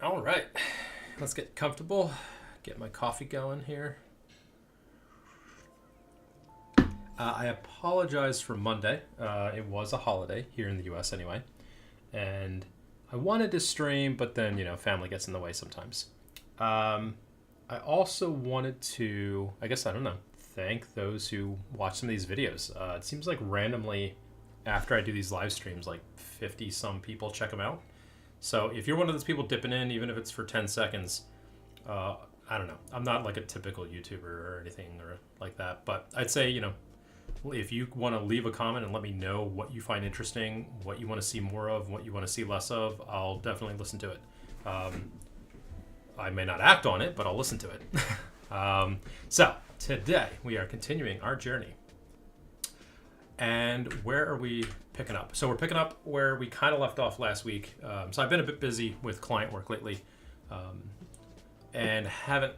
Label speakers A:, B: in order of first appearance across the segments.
A: All right, let's get comfortable, get my coffee going here. I apologize for Monday. It was a holiday here in the US anyway. And I wanted to stream, but then, family gets in the way sometimes. I also wanted to, I don't know, thank those who watch some of these videos. It seems like randomly after I do these live streams, like 50 some people check them out. So if you're one of those people dipping in, even if it's for 10 seconds, I don't know. I'm not like a typical YouTuber or anything or like that, but I'd say, if you want to leave a comment and let me know what you find interesting, what you want to see more of, what you want to see less of, I'll definitely listen to it. I may not act on it, but I'll listen to it. So today we are continuing our journey. And where are we picking up? So we're picking up where we kind of left off last week. So I've been a bit busy with client work lately, and haven't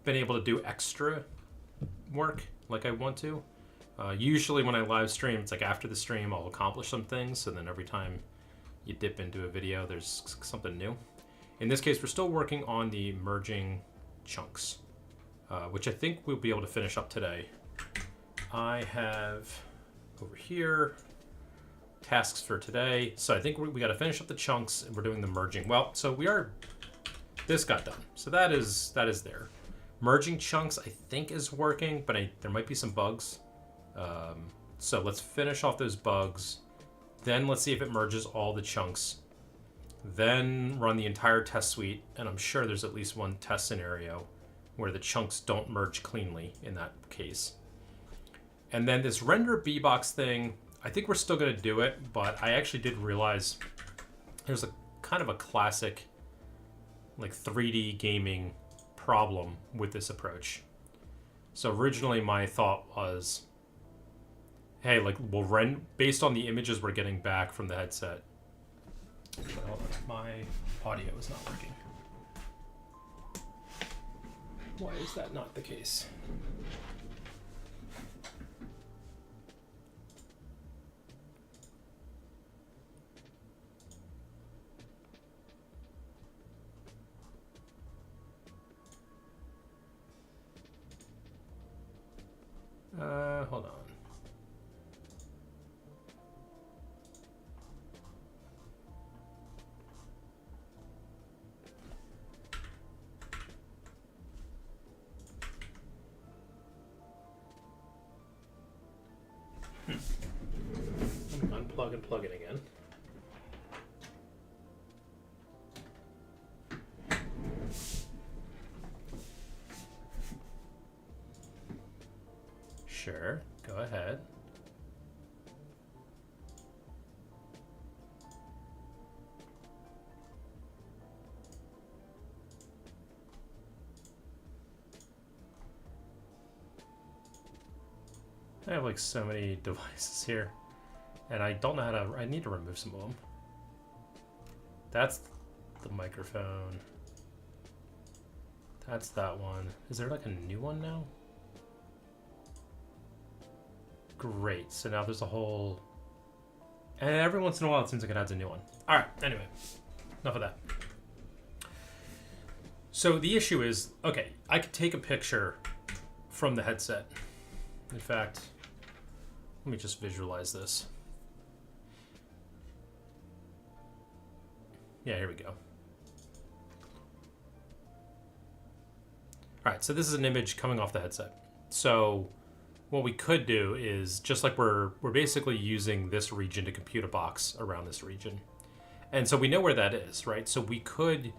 A: been able to do extra work like I want to. Usually when I live stream, it's like after the stream, I'll accomplish some things. And then every time you dip into a video, there's something new. In this case, we're still working on the merging chunks, which I think we'll be able to finish up today. I have over here tasks for today. So I think we got to finish up the chunks and we're doing the merging. Well, so this got done. So that is there. Merging chunks, I think is working, but there might be some bugs. So let's finish off those bugs. Then let's see if it merges all the chunks. Then run the entire test suite. And I'm sure there's at least one test scenario where the chunks don't merge cleanly in that case. And then this render B-box thing, I think we're still going to do it, but I actually did realize there's a kind of a classic like 3D gaming problem with this approach. So originally my thought was, hey, like we'll based on the images we're getting back from the headset. Hold on, my audio is not working. Why is that not the case? Hold on. Let me unplug and plug it again. Sure, go ahead. I have like so many devices here, and I don't know how to, I need to remove some of them. That's the microphone. That's that one. Is there like a new one now? Great, so now there's a whole, and every once in a while it seems like it adds a new one. All right, anyway, enough of that. So the issue is, okay, I could take a picture from the headset. In fact, let me just visualize this. Yeah, here we go. All right, so this is an image coming off the headset. So what we could do is, just like we're basically using this region to compute a box around this region. And so we know where that is, right? So we could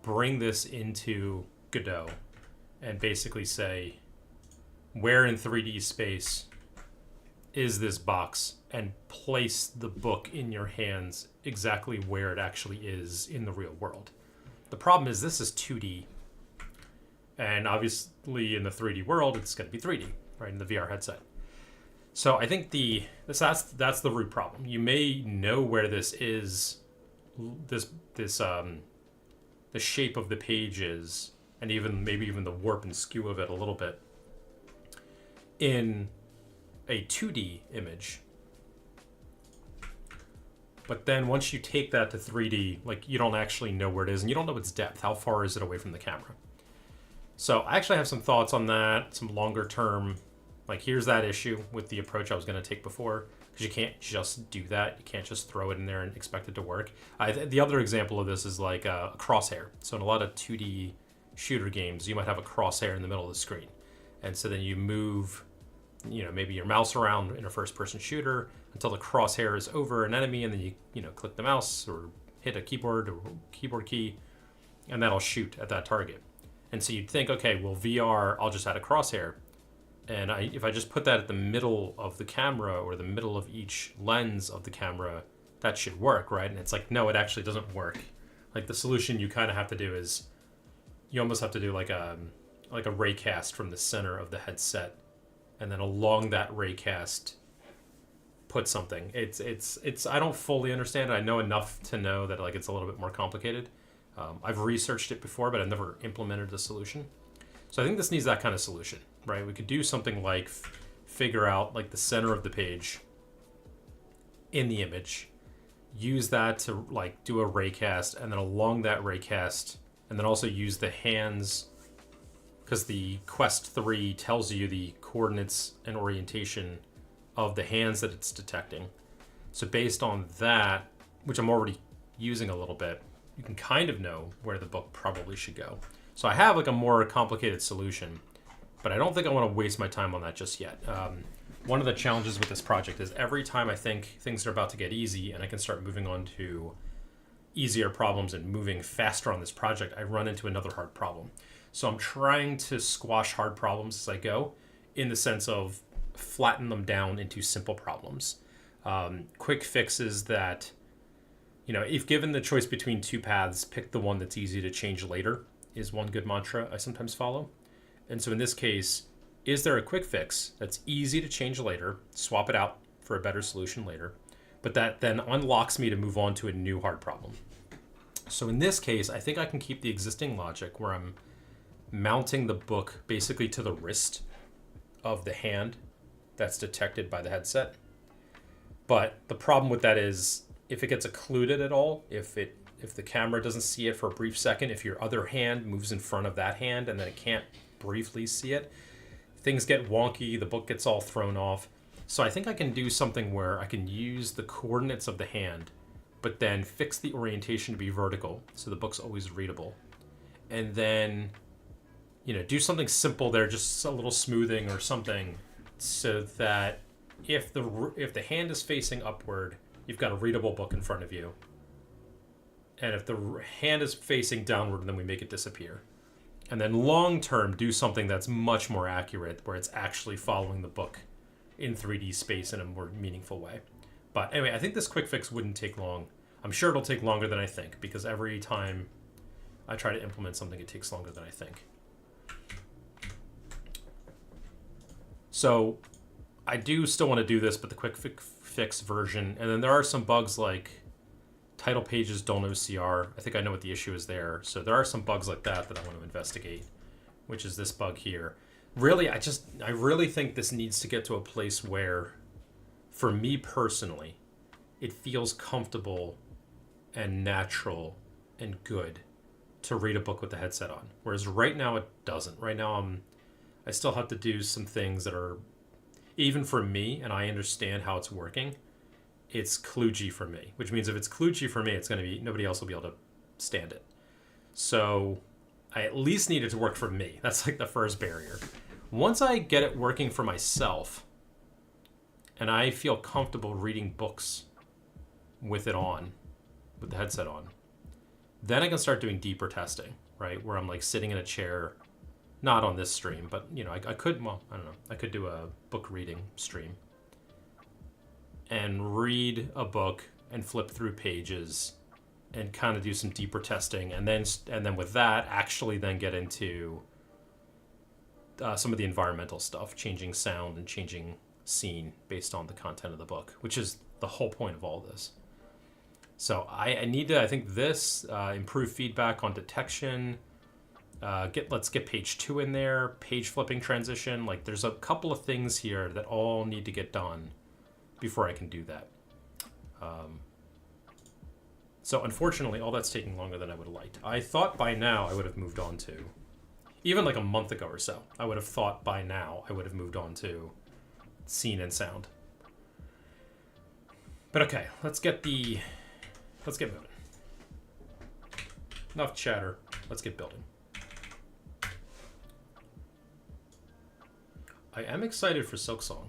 A: bring this into Godot and basically say, where in 3D space is this box, and place the book in your hands exactly where it actually is in the real world. The problem is this is 2D, and obviously in the 3D world, it's going to be 3D, right, in the VR headset. So I think that's the root problem. You may know where this is, the shape of the page is, and maybe even the warp and skew of it a little bit in a 2D image. But then once you take that to 3D, like you don't actually know where it is, and you don't know its depth. How far is it away from the camera? So I actually have some thoughts on that, some longer term, like here's that issue with the approach I was going to take before, because you can't just do that. You can't just throw it in there and expect it to work. The other example of this is like a crosshair. So in a lot of 2D shooter games, you might have a crosshair in the middle of the screen. And so then you move, maybe your mouse around in a first-person shooter until the crosshair is over an enemy, and then you click the mouse or hit a keyboard or keyboard key, and that'll shoot at that target. And so you'd think, okay, well, VR, I'll just add a crosshair. And if I just put that at the middle of the camera or the middle of each lens of the camera, that should work, right? And it's like, no, it actually doesn't work. Like the solution you kind of have to do is you almost have to do like a raycast from the center of the headset, and then along that raycast put something. It's I don't fully understand it. I know enough to know that like it's a little bit more complicated. I've researched it before, but I've never implemented a solution. So I think this needs that kind of solution, right? We could do something like figure out like the center of the page in the image, use that to like do a raycast, and then along that raycast, and then also use the hands, because the Quest 3 tells you the coordinates and orientation of the hands that it's detecting. So based on that, which I'm already using a little bit, you can kind of know where the book probably should go. So I have like a more complicated solution, but I don't think I want to waste my time on that just yet. One of the challenges with this project is every time I think things are about to get easy and I can start moving on to easier problems and moving faster on this project, I run into another hard problem. So I'm trying to squash hard problems as I go, in the sense of flatten them down into simple problems. Quick fixes that, if given the choice between two paths, pick the one that's easy to change later, is one good mantra I sometimes follow. And so in this case, is there a quick fix that's easy to change later, swap it out for a better solution later, but that then unlocks me to move on to a new hard problem? So in this case, I think I can keep the existing logic where I'm mounting the book basically to the wrist of the hand that's detected by the headset. But the problem with that is if it gets occluded at all, if the camera doesn't see it for a brief second, if your other hand moves in front of that hand and then it can't briefly see it, things get wonky, the book gets all thrown off. So I think I can do something where I can use the coordinates of the hand, but then fix the orientation to be vertical so the book's always readable. And then, do something simple there, just a little smoothing or something, so that if the hand is facing upward, you've got a readable book in front of you. And if the hand is facing downward, then we make it disappear. And then long term, do something that's much more accurate, where it's actually following the book in 3D space in a more meaningful way. But anyway, I think this quick fix wouldn't take long. I'm sure it'll take longer than I think, because every time I try to implement something, it takes longer than I think. So I do still want to do this, but the quick fix version. And then there are some bugs like title pages don't OCR. I think I know what the issue is there. So there are some bugs like that I want to investigate, which is this bug here. Really, I really think this needs to get to a place where, for me personally, it feels comfortable and natural and good to read a book with the headset on. Whereas right now it doesn't. Right now I still have to do some things that are, even for me, and I understand how it's working, it's kludgy for me. Which means if it's kludgy for me, it's going to be, nobody else will be able to stand it. So I at least need it to work for me. That's like the first barrier. Once I get it working for myself, and I feel comfortable reading books with it on, with the headset on, then I can start doing deeper testing, right? Where I'm like sitting in a chair, not on this stream, but I could, I could do a book reading stream and read a book and flip through pages and kind of do some deeper testing, and then with that actually then get into some of the environmental stuff, changing sound and changing scene based on the content of the book, which is the whole point of all this. So I need to, I think this, improve feedback on detection, let's get page 2 in there, page flipping transition. Like there's a couple of things here that all need to get done before I can do that. So unfortunately, all that's taking longer than I would have liked. I thought by now I would have moved on to, even like a month ago or so, I would have thought by now I would have moved on to scene and sound. But okay, let's get moving. Enough chatter. Let's get building. I am excited for Silksong.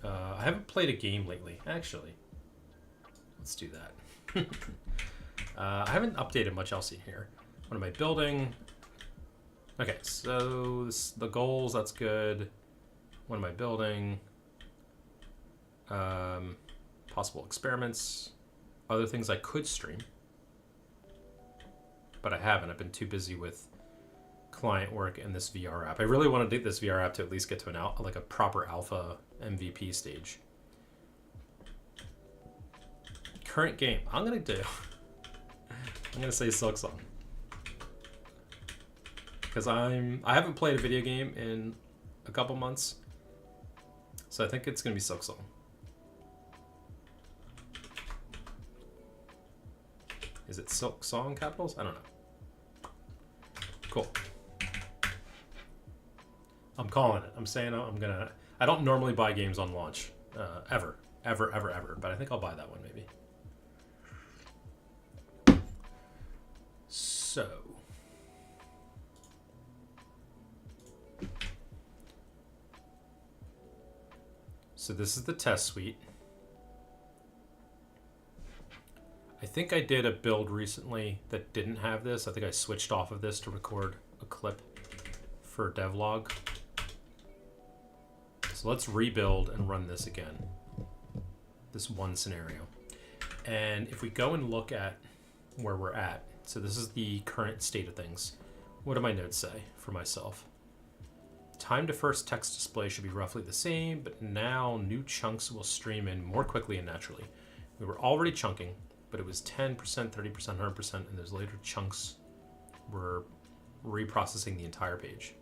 A: I haven't played a game lately, actually. Let's do that. I haven't updated much else in here. What am I building? Okay, so the goals, that's good. What am I building? Possible experiments. Other things I could stream. But I haven't. I've been too busy with client work and this VR app. I really want to do this VR app to at least get to like a proper alpha MVP stage. Current game. I'm gonna say Silksong. Because I haven't played a video game in a couple months. So I think it's gonna be Silksong. Is it Silksong capitals? I don't know. Cool. I'm calling it. I'm saying I don't normally buy games on launch. Ever. But I think I'll buy that one maybe. So this is the test suite. I think I did a build recently that didn't have this. I think I switched off of this to record a clip for devlog. So let's rebuild and run this again. This one scenario. And if we go and look at where we're at, so this is the current state of things. What do my notes say for myself? Time to first text display should be roughly the same, but now new chunks will stream in more quickly and naturally. We were already chunking, but it was 10%, 30%, 100%, and those later chunks were reprocessing the entire page.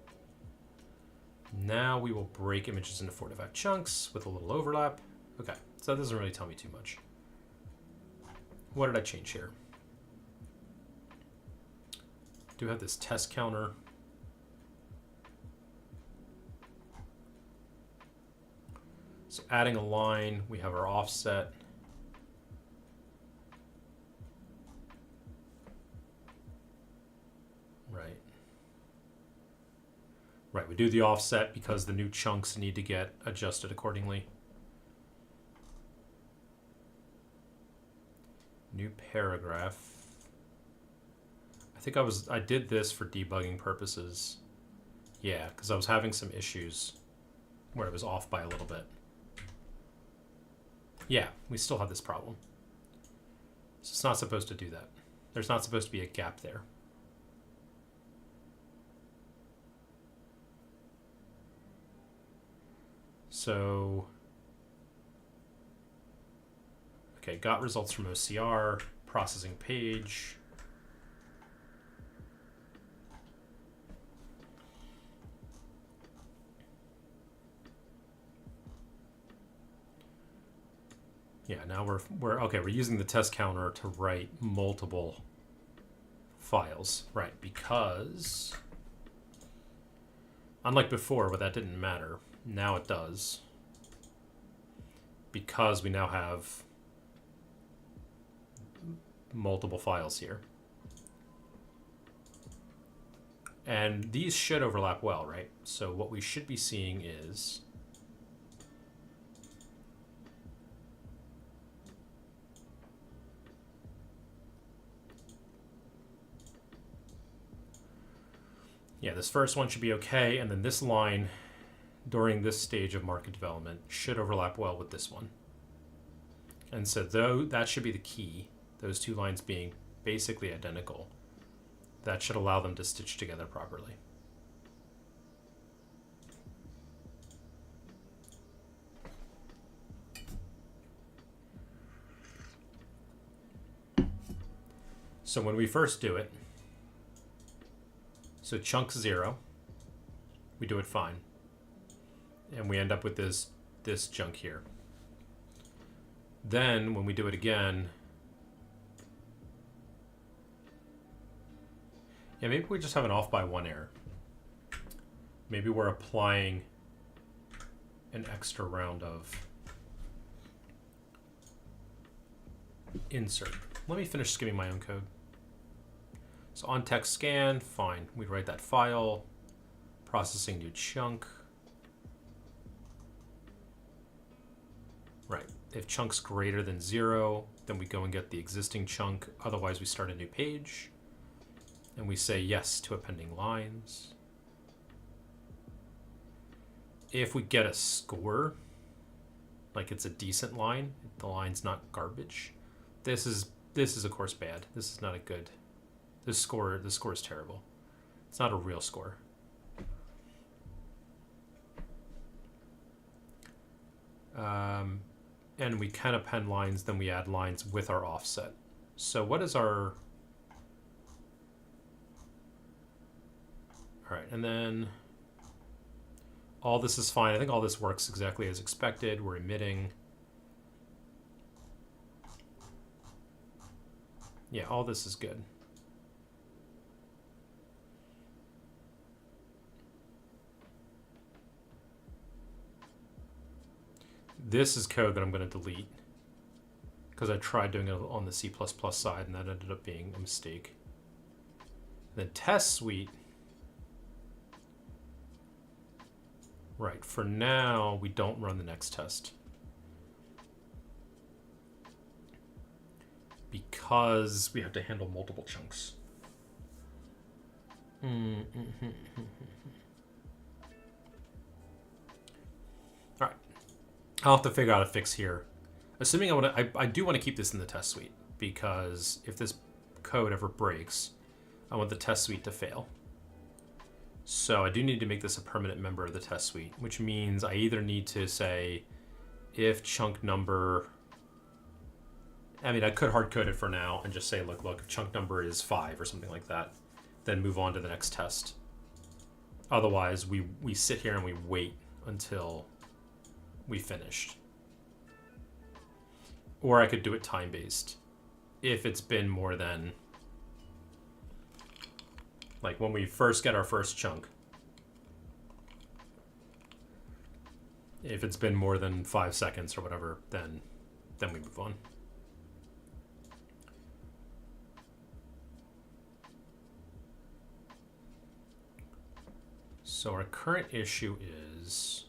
A: Now we will break images into 4 to 5 chunks with a little overlap. Okay, so that doesn't really tell me too much. What did I change here? Do have this test counter. So adding a line, we have our offset. Right, we do the offset because the new chunks need to get adjusted accordingly. New paragraph. I think I did this for debugging purposes. Yeah, because I was having some issues where it was off by a little bit. Yeah, we still have this problem. So it's not supposed to do that. There's not supposed to be a gap there. So, okay, got results from OCR, processing page. Yeah, now we're using the test counter to write multiple files, right? Because unlike before, where that didn't matter, now it does. Because we now have multiple files here. And these should overlap well, right? So what we should be seeing is yeah, this first one should be okay, and then this line during this stage of market development should overlap well with this one. And so though that should be the key, those two lines being basically identical, that should allow them to stitch together properly. So when we first do it, so chunk 0, we do it fine. And we end up with this chunk here. Then when we do it again, Yeah, maybe we just have an off by 1 error. Maybe we're applying an extra round of insert. Let me finish skimming my own code. So on text scan, fine. We write that file, processing new chunk. Right. If chunk's greater than 0, then we go and get the existing chunk. Otherwise, we start a new page. And we say yes to appending lines. If we get a score, like it's a decent line, the line's not garbage. This is of course bad. This is not a good. This score is terrible. It's not a real score. And we can append lines, then we add lines with our offset. So what is our... All right, and then all this is fine. I think all this works exactly as expected. We're emitting. Yeah, all this is good. This is code that I'm going to delete because I tried doing it on the C++ side and that ended up being a mistake. The test suite. Right, for now, we don't run the next test. Because we have to handle multiple chunks. All right. I'll have to figure out a fix here. Assuming I do want to keep this in the test suite, because if this code ever breaks, I want the test suite to fail. So I do need to make this a permanent member of the test suite, which means I either need to say if chunk number... I mean, I could hard code it for now and just say, look, if chunk number is 5 or something like that, then move on to the next test. Otherwise, we sit here and we wait until we finished. Or I could do it time-based. If it's been more than... Like when we first get our first chunk. If it's been more than 5 seconds or whatever, then we move on. So our current issue is,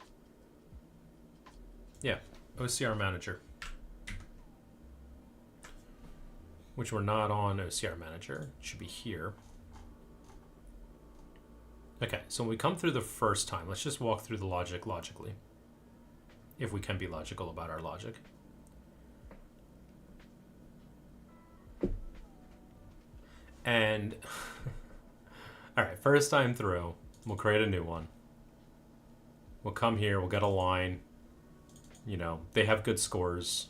A: yeah, OCR Manager. Which we're not on OCR Manager. It should be here. Okay, so when we come through the first time, let's just walk through the logic logically. If we can be logical about our logic. And, all right, first time through, we'll create a new one. We'll come here, we'll get a line. You know, they have good scores.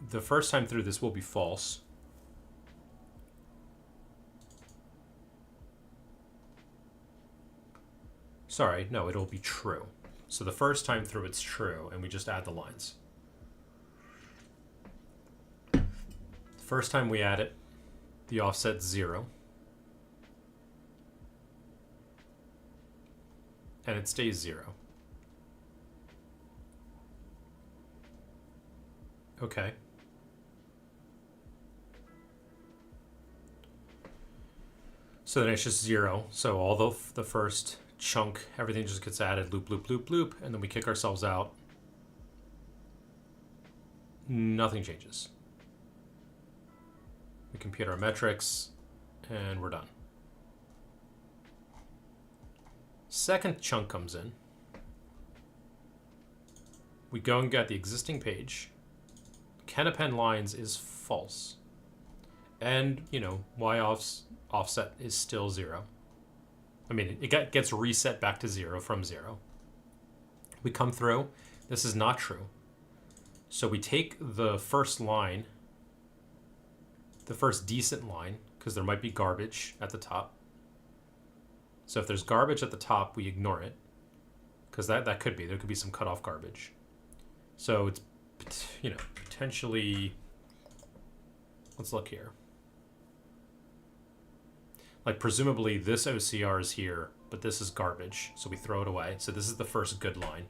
A: The first time through, this will be false. Sorry, no, it'll be true. So the first time through, it's true, and we just add the lines. The first time we add it, the offset's 0. And it stays 0. Okay. So then it's just 0. So all the first chunk, everything just gets added, loop, loop, loop, loop, and then we kick ourselves out. Nothing changes. We compute our metrics, and we're done. Second chunk comes in. We go and get the existing page. Can append lines is false. And, you know, offset is still 0. I mean, it gets reset back to 0 from 0. We come through. This is not true. So we take the first line, the first decent line, because there might be garbage at the top. So if there's garbage at the top, we ignore it, because that could be. There could be some cutoff garbage. So it's, you know, potentially... Let's look here. Like presumably this OCR is here, but this is garbage, so we throw it away. So this is the first good line.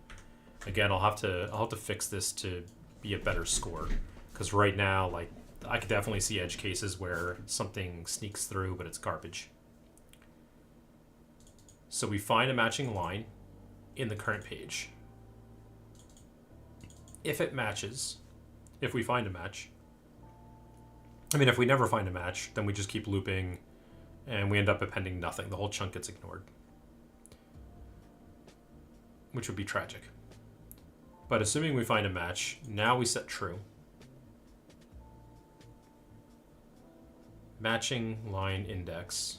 A: Again, I'll have to fix this to be a better score, because right now, like, I could definitely see edge cases where something sneaks through, but it's garbage. So we find a matching line in the current page. If it matches, if we find a match, I mean, if we never find a match, then we just keep looping and we end up appending nothing. The whole chunk gets ignored, which would be tragic. But assuming we find a match, now we set true. Matching line index.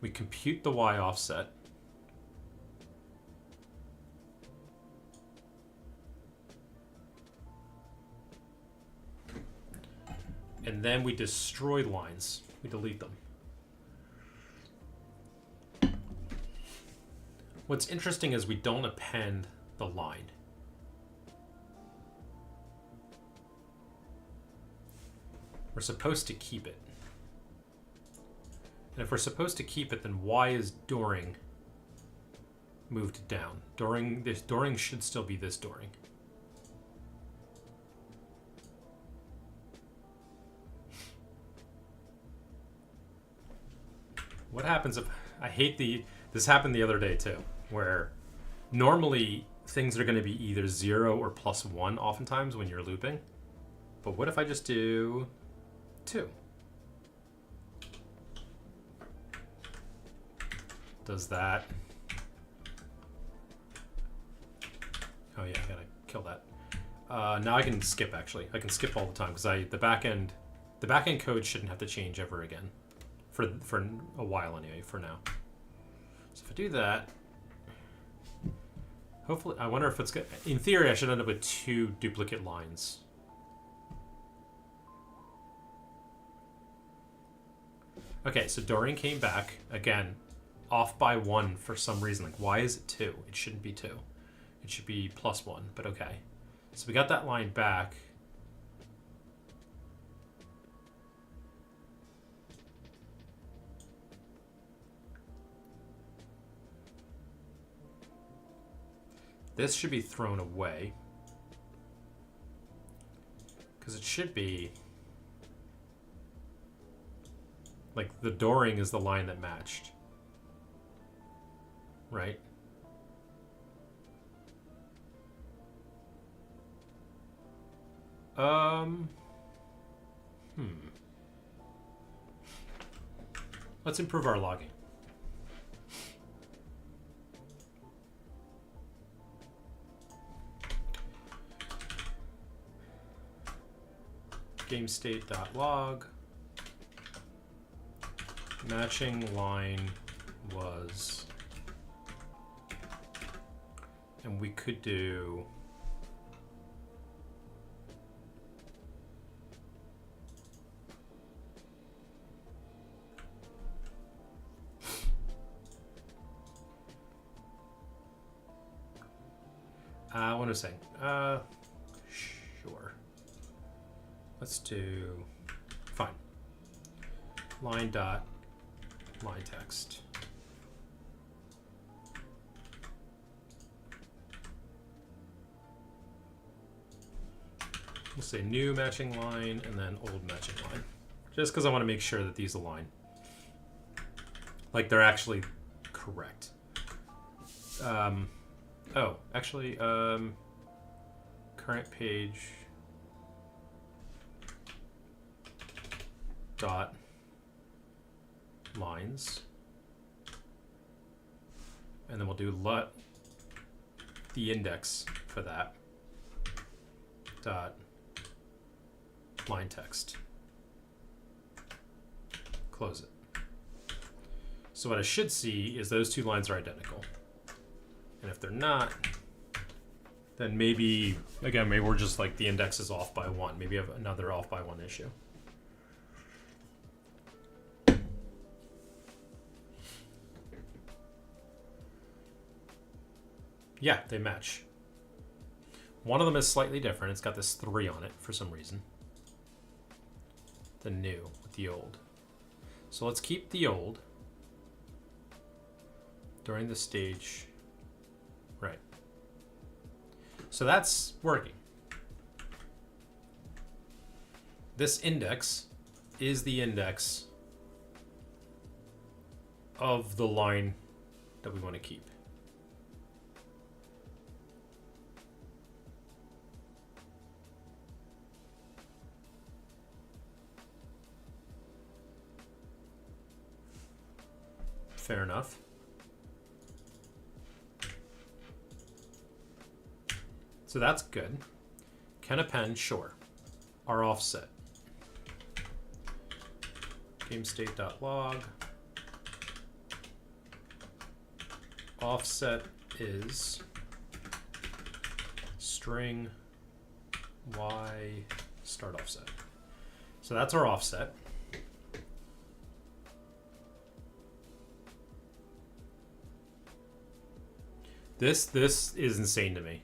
A: We compute the Y offset. And then we destroy lines. We delete them. What's interesting is we don't append the line. We're supposed to keep it. And if we're supposed to keep it, then why is during moved down? During should still be this during. What happens if I hate this happened the other day too, where normally things are going to be either 0 or +1 oftentimes when you're looping. But what if I just do 2? Does that? Oh yeah, I gotta kill that. Now I can skip, actually. I can skip all the time because the backend code shouldn't have to change ever again. For a while anyway, for now. So if I do that, hopefully, I wonder if it's good. In theory, I should end up with 2 duplicate lines. Okay, so Dorian came back, again, off by 1 for some reason. Like, why is it 2? It shouldn't be 2. It should be +1, but okay. So we got that line back. This should be thrown away, because it should be like the Doring is the line that matched, right? Let's improve our logging. GameState.log. Matching line was, and we could do what was I saying? Sure. Let's do, fine. Line text. We'll say new matching line and then old matching line. Just because I want to make sure that these align. Like they're actually correct. Oh, actually, current page dot lines, and then we'll do the index for that dot line text. Close it. So what I should see is those 2 lines are identical. And if they're not, then maybe, again, maybe we're just like the index is off by 1. Maybe I have another off by 1 issue. Yeah, they match. One of them is slightly different. It's got this 3 on it for some reason. The new with the old. So let's keep the old during the stage. Right. So that's working. This index is the index of the line that we want to keep. Fair enough. So that's good. Can append, sure. Our offset. GameState.log. Offset is string y start offset. So that's our offset. This is insane to me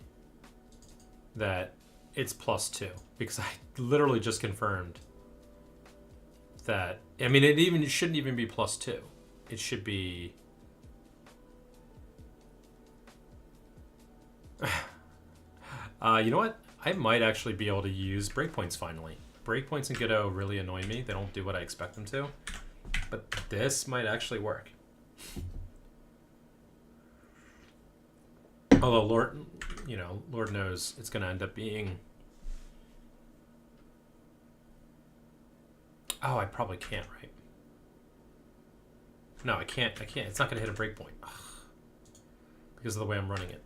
A: that it's +2, because I literally just confirmed that. I mean, it shouldn't even be +2. It should be you know what? I might actually be able to use breakpoints finally. Breakpoints in Godot really annoy me. They don't do what I expect them to. But this might actually work. Although Lord knows it's going to end up being. Oh, I probably can't, right? No, I can't. It's not going to hit a breakpoint. Ugh. Because of the way I'm running it.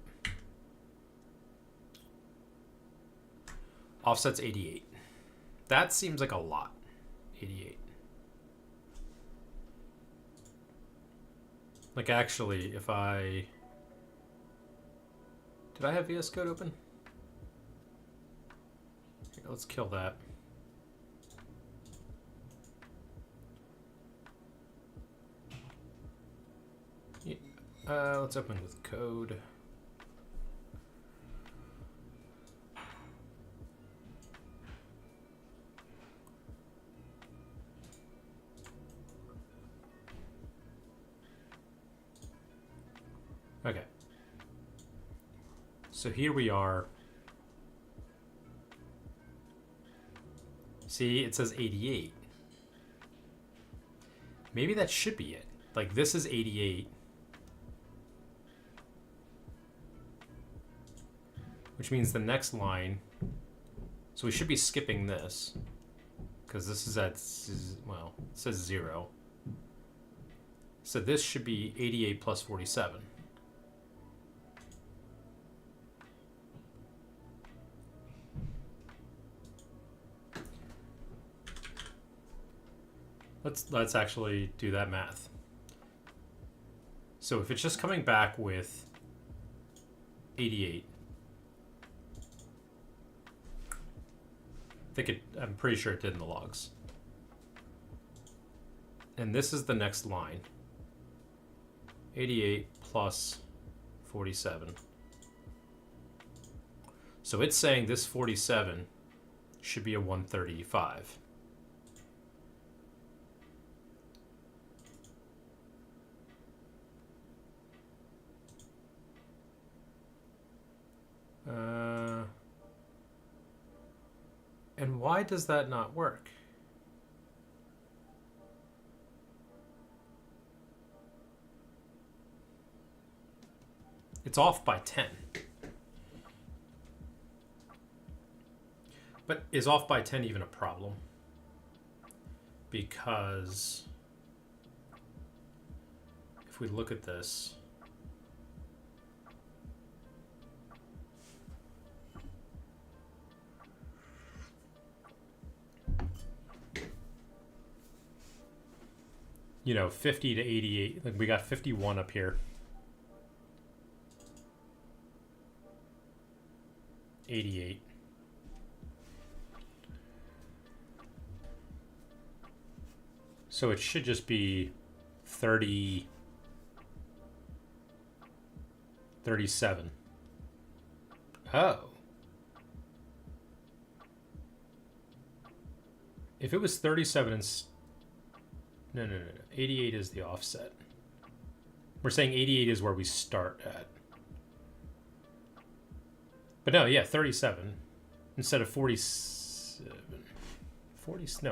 A: Offset's 88. That seems like a lot. 88. Like, actually, if I... Did I have VS Code open? Here, let's kill that. Yeah, let's open with code. Okay. So here we are. See, it says 88. Maybe that should be it. Like, this is 88. Which means the next line. So we should be skipping this. Because this is at, well, it says 0. So this should be 88 plus 47. Let's actually do that math. So if it's just coming back with 88, I'm pretty sure it did in the logs. And this is the next line. 88 plus 47. So it's saying this 47 should be a 135. And why does that not work? It's off by 10. But is off by 10 even a problem? Because if we look at this, you know, 50 to 88, like we got 51 up here. 88. So it should just be 30, 37. Oh. If it was 37 and No. 88 is the offset. We're saying 88 is where we start at. But no, yeah, 37 instead of 47.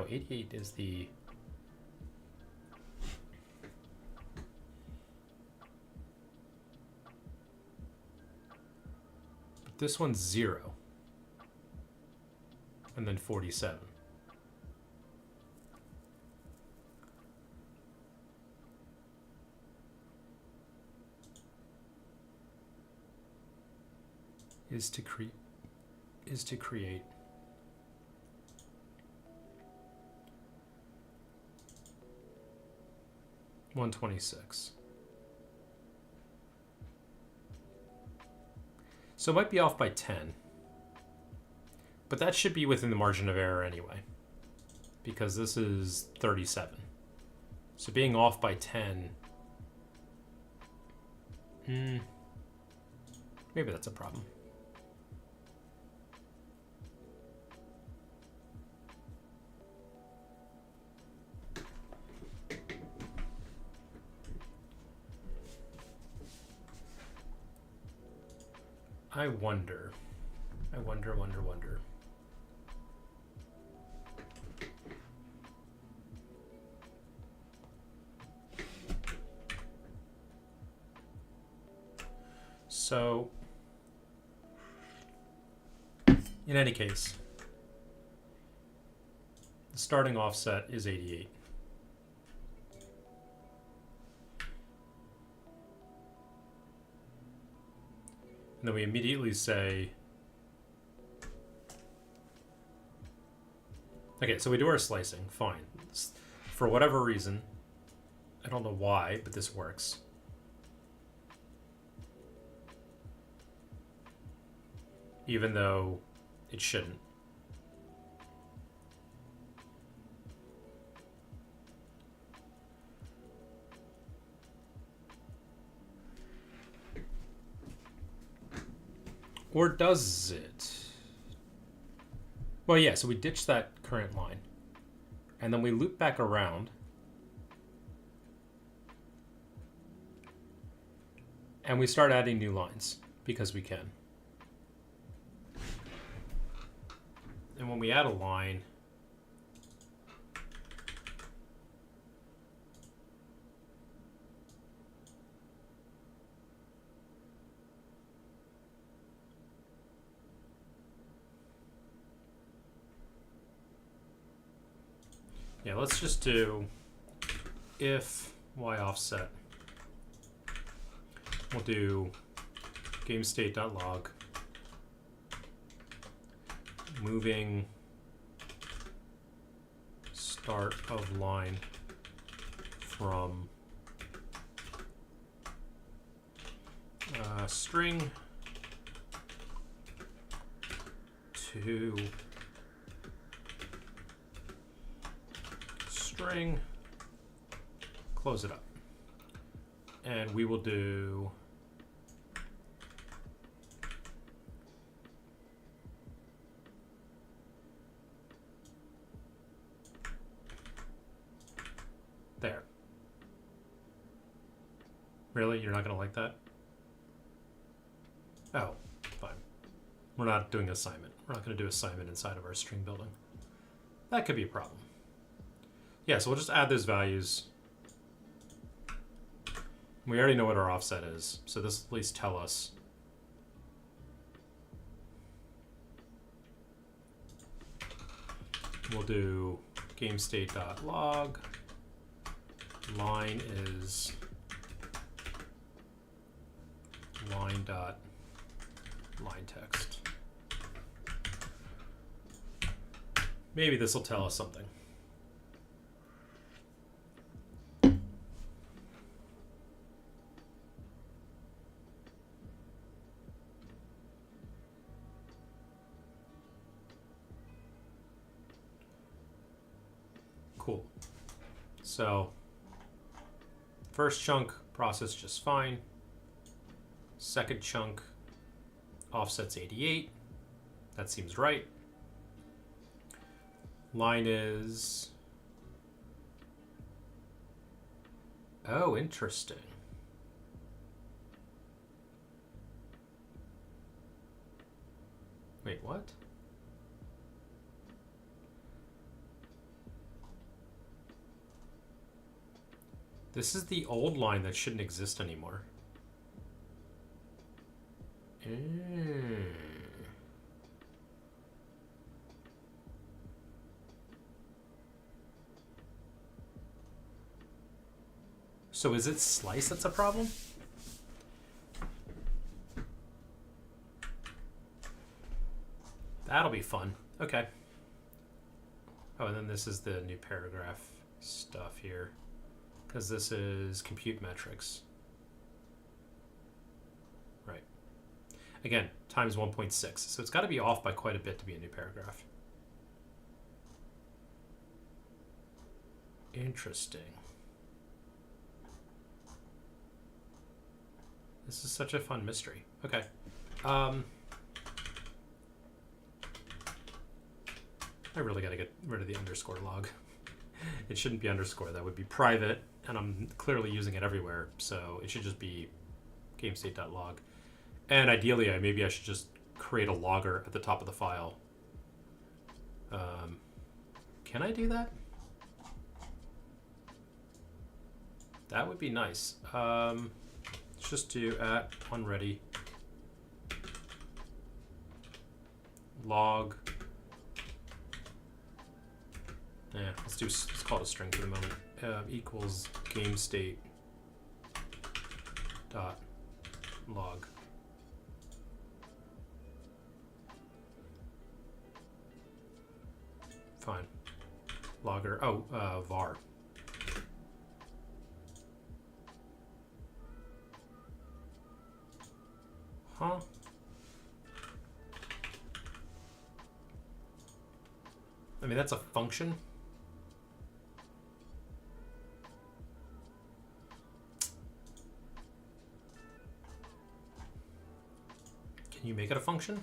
A: 88 is the... This one's 0. And then 47. Is to create 126. So it might be off by 10. But that should be within the margin of error anyway, because this is 37. So being off by 10, maybe that's a problem. I wonder. So, in any case, the starting offset is 88. And then we immediately say, okay, so we do our slicing, fine. For whatever reason, I don't know why, but this works. Even though it shouldn't. Or does it? Well, yeah, so we ditch that current line. And then we loop back around. And we start adding new lines, because we can. And when we add a line, yeah, let's just do if y offset. We'll do gamestate.log. Moving start of line from string to string, close it up. And we will do there. Really? You're not going to like that? Oh, fine. We're not doing assignment. We're not going to do assignment inside of our string building. That could be a problem. Yeah, so we'll just add those values. We already know what our offset is, so this will at least tell us. We'll do gamestate.log. Line is line.lineText. Maybe this will tell us something. Cool. So first chunk processed just fine. Second chunk offsets 88. That seems right. Line is Oh, interesting. Wait, what? This is the old line that shouldn't exist anymore. So is it slice that's a problem? That'll be fun. Okay. Oh, and then this is the new paragraph stuff here, because this is compute metrics. Right. Again, times 1.6. So it's got to be off by quite a bit to be a new paragraph. Interesting. This is such a fun mystery. Okay. I really got to get rid of the underscore log. It shouldn't be underscore. That would be private, and I'm clearly using it everywhere, so it should just be gamestate.log. And ideally, maybe I should just create a logger at the top of the file. Can I do that? That would be nice. Let's just do at onReady log. Yeah, let's call it a string for the moment. Equals gamestate dot log. Fine. Logger. Oh, var. Huh? I mean, that's a function. Can you make it a function?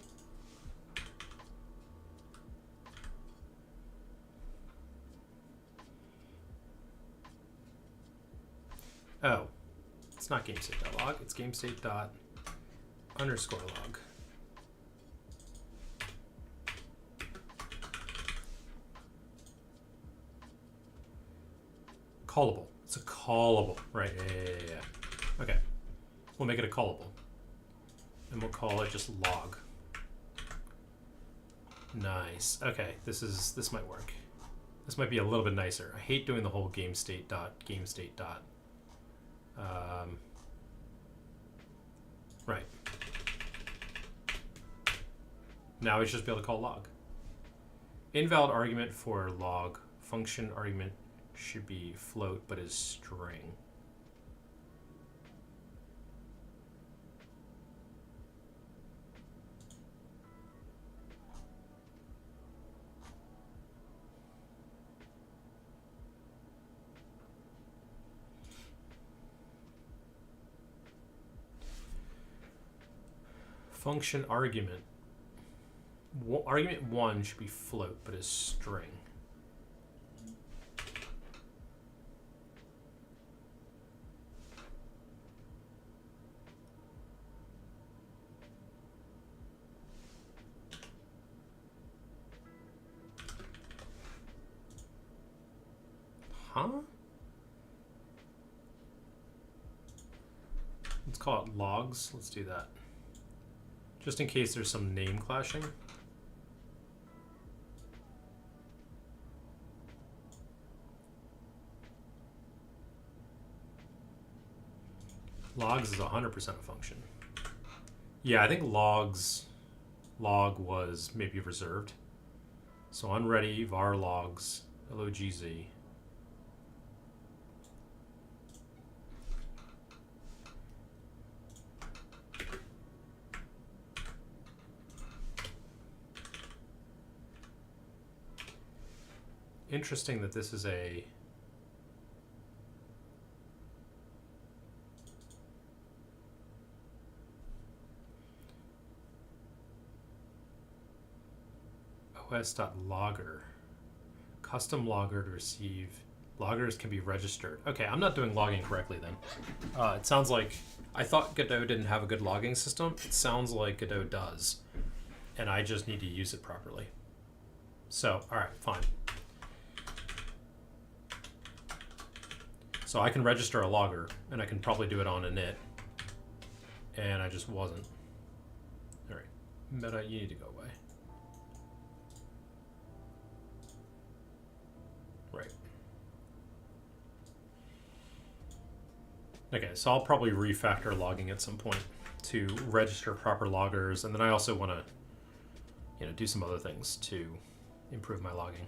A: Oh, it's not gamestate.log, it's gamestate._log. Callable. It's a callable. Right, yeah. Okay. We'll make it a callable. And we'll call it just log. Nice. Okay, this might work. This might be a little bit nicer. I hate doing the whole gamestate dot. Right. Now we should just be able to call log. Invalid argument for log. Function argument should be float, but is string. Function argument. Argument 1 should be float, but is string. Huh? Let's call it logs. Let's do that. Just in case there's some name clashing. Logs is 100% a function. Yeah, I think log was maybe reserved. So onReady var logs logz. Interesting that this is a os.logger, custom logger to receive Loggers can be registered. Okay, I'm not doing logging correctly then. It sounds like I thought Godot didn't have a good logging system. It sounds like Godot does, and I just need to use it properly. So, all right, fine. So I can register a logger, and I can probably do it on init, and I just wasn't. All right, Meta, you need to go away. Right. Okay, so I'll probably refactor logging at some point to register proper loggers, and then I also want to, do some other things to improve my logging.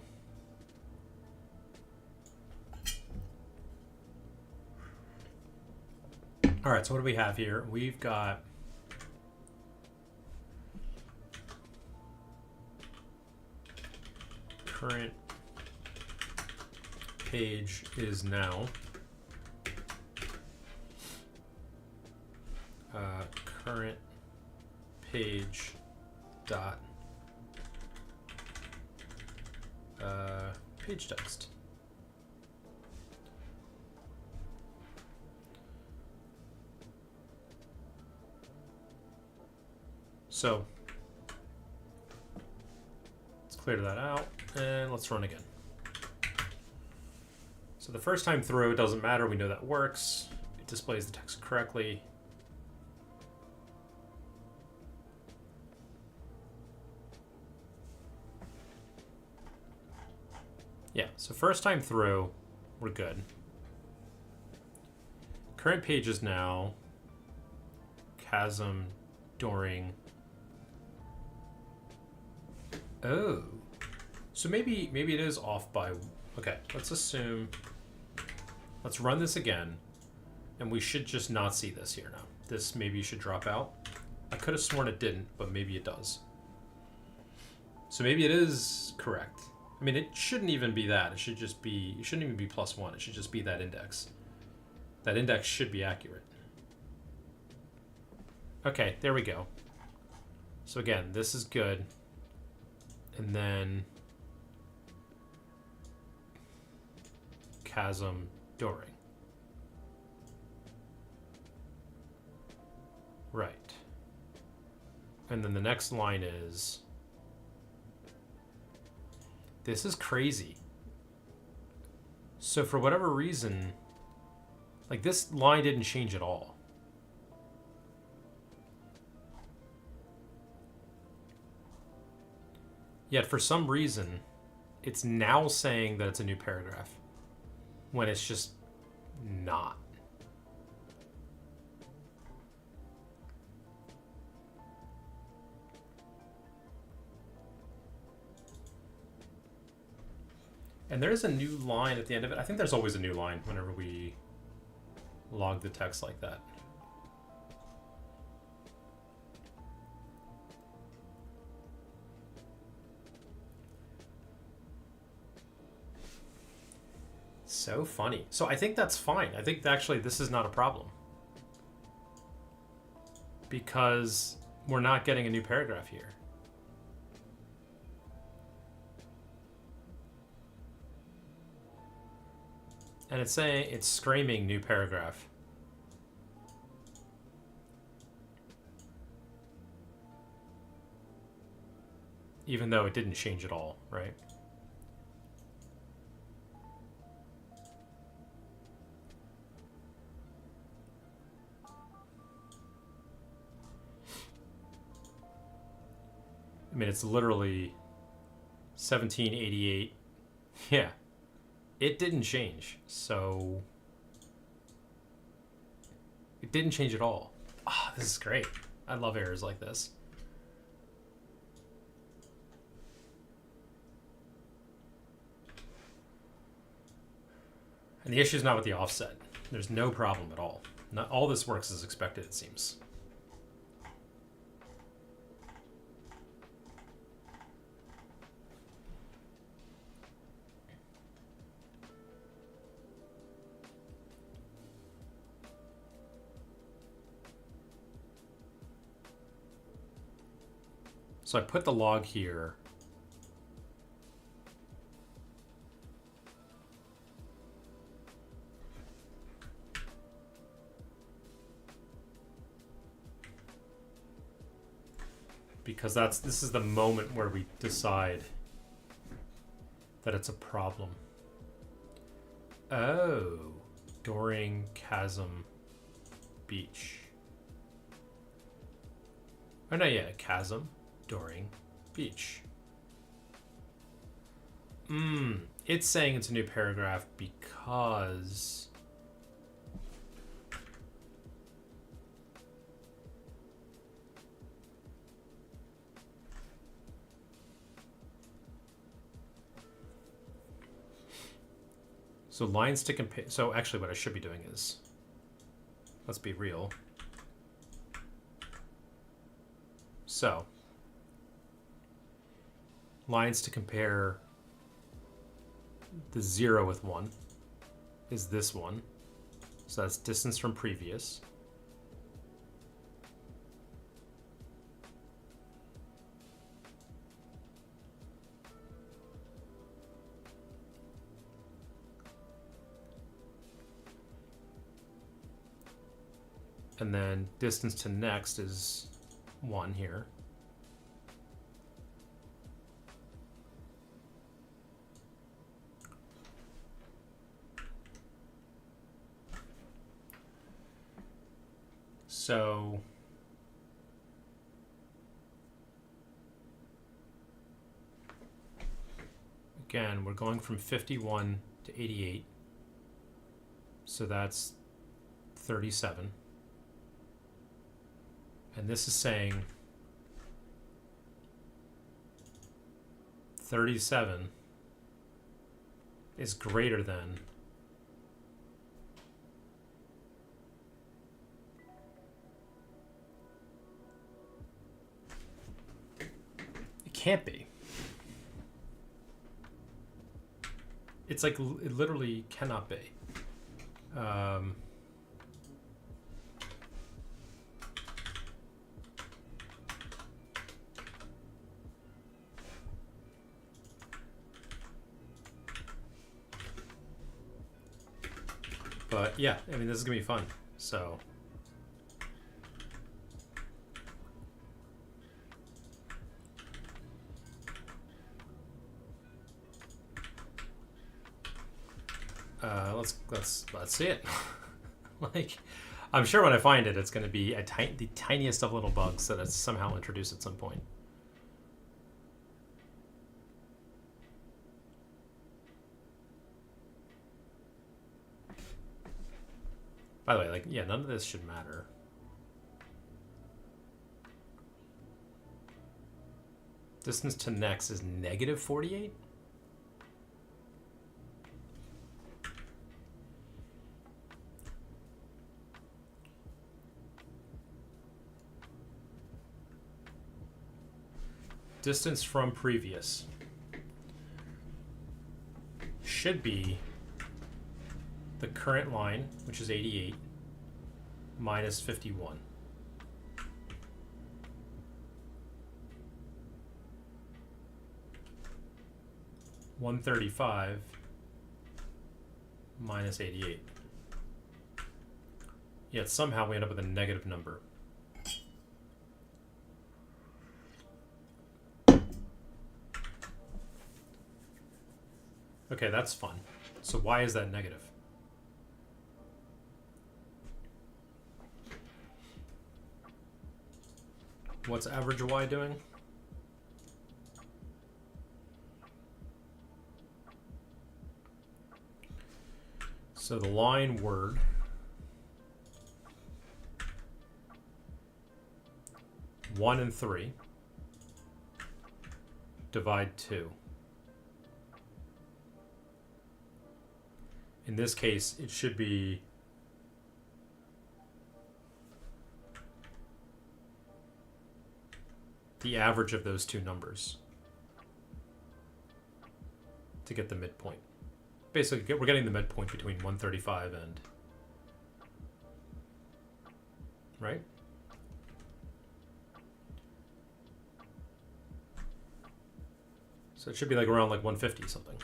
A: All right, so what do we have here? We've got current page is now current page dot page text. So let's clear that out and let's run again. So the first time through, it doesn't matter. We know that works. It displays the text correctly. Yeah, so first time through, we're good. Current page is now chasm during. Oh, so maybe it is off by. Okay, let's assume. Let's run this again, and we should just not see this here now. This maybe should drop out. I could have sworn it didn't, but maybe it does. So maybe it is correct. I mean, it shouldn't even be that. It should just be. It shouldn't even be +1. It should just be that index. That index should be accurate. Okay, there we go. So again, this is good. And then chasm during. Right. And then the next line is, this is crazy. So for whatever reason, like this line didn't change at all. Yet for some reason, it's now saying that it's a new paragraph when it's just not. And there's a new line at the end of it. I think there's always a new line whenever we log the text like that. So funny. So I think that's fine. I think actually this is not a problem, because we're not getting a new paragraph here. And it's saying, it's screaming new paragraph. Even though it didn't change at all, right? I mean, it's literally 1788. Yeah. It didn't change, so it didn't change at all. Ah, this is great. I love errors like this. And the issue is not with the offset. There's no problem at all. Not all this works as expected, it seems. So I put the log here. because this is the moment where we decide that it's a problem. Oh, during chasm beach. Oh no, yeah, chasm during beach. It's saying it's a new paragraph because so lines to compare. So actually what I should be doing is, let's be real. So lines to compare the 0 with 1 is this one. So that's distance from previous. And then distance to next is 1 here. So again, we're going from 51 to 88. So that's 37. And this is saying 37 is greater than can't be. It's like it literally cannot be. But yeah, I mean, this is gonna be fun. So. Let's see it. Like, I'm sure when I find it, it's going to be the tiniest of little bugs that it's somehow introduced at some point. By the way, like, yeah, none of this should matter. Distance to next is negative 48. Distance from previous should be the current line, which is 88, minus 51. $135 minus 88. Yet somehow we end up with a negative number. Okay, that's fun. So why is that negative? What's average y doing? So the line word one and 3 divide 2. In this case, it should be the average of those two numbers to get the midpoint. Basically, we're getting the midpoint between 135 and, right? So it should be like around like 150 something.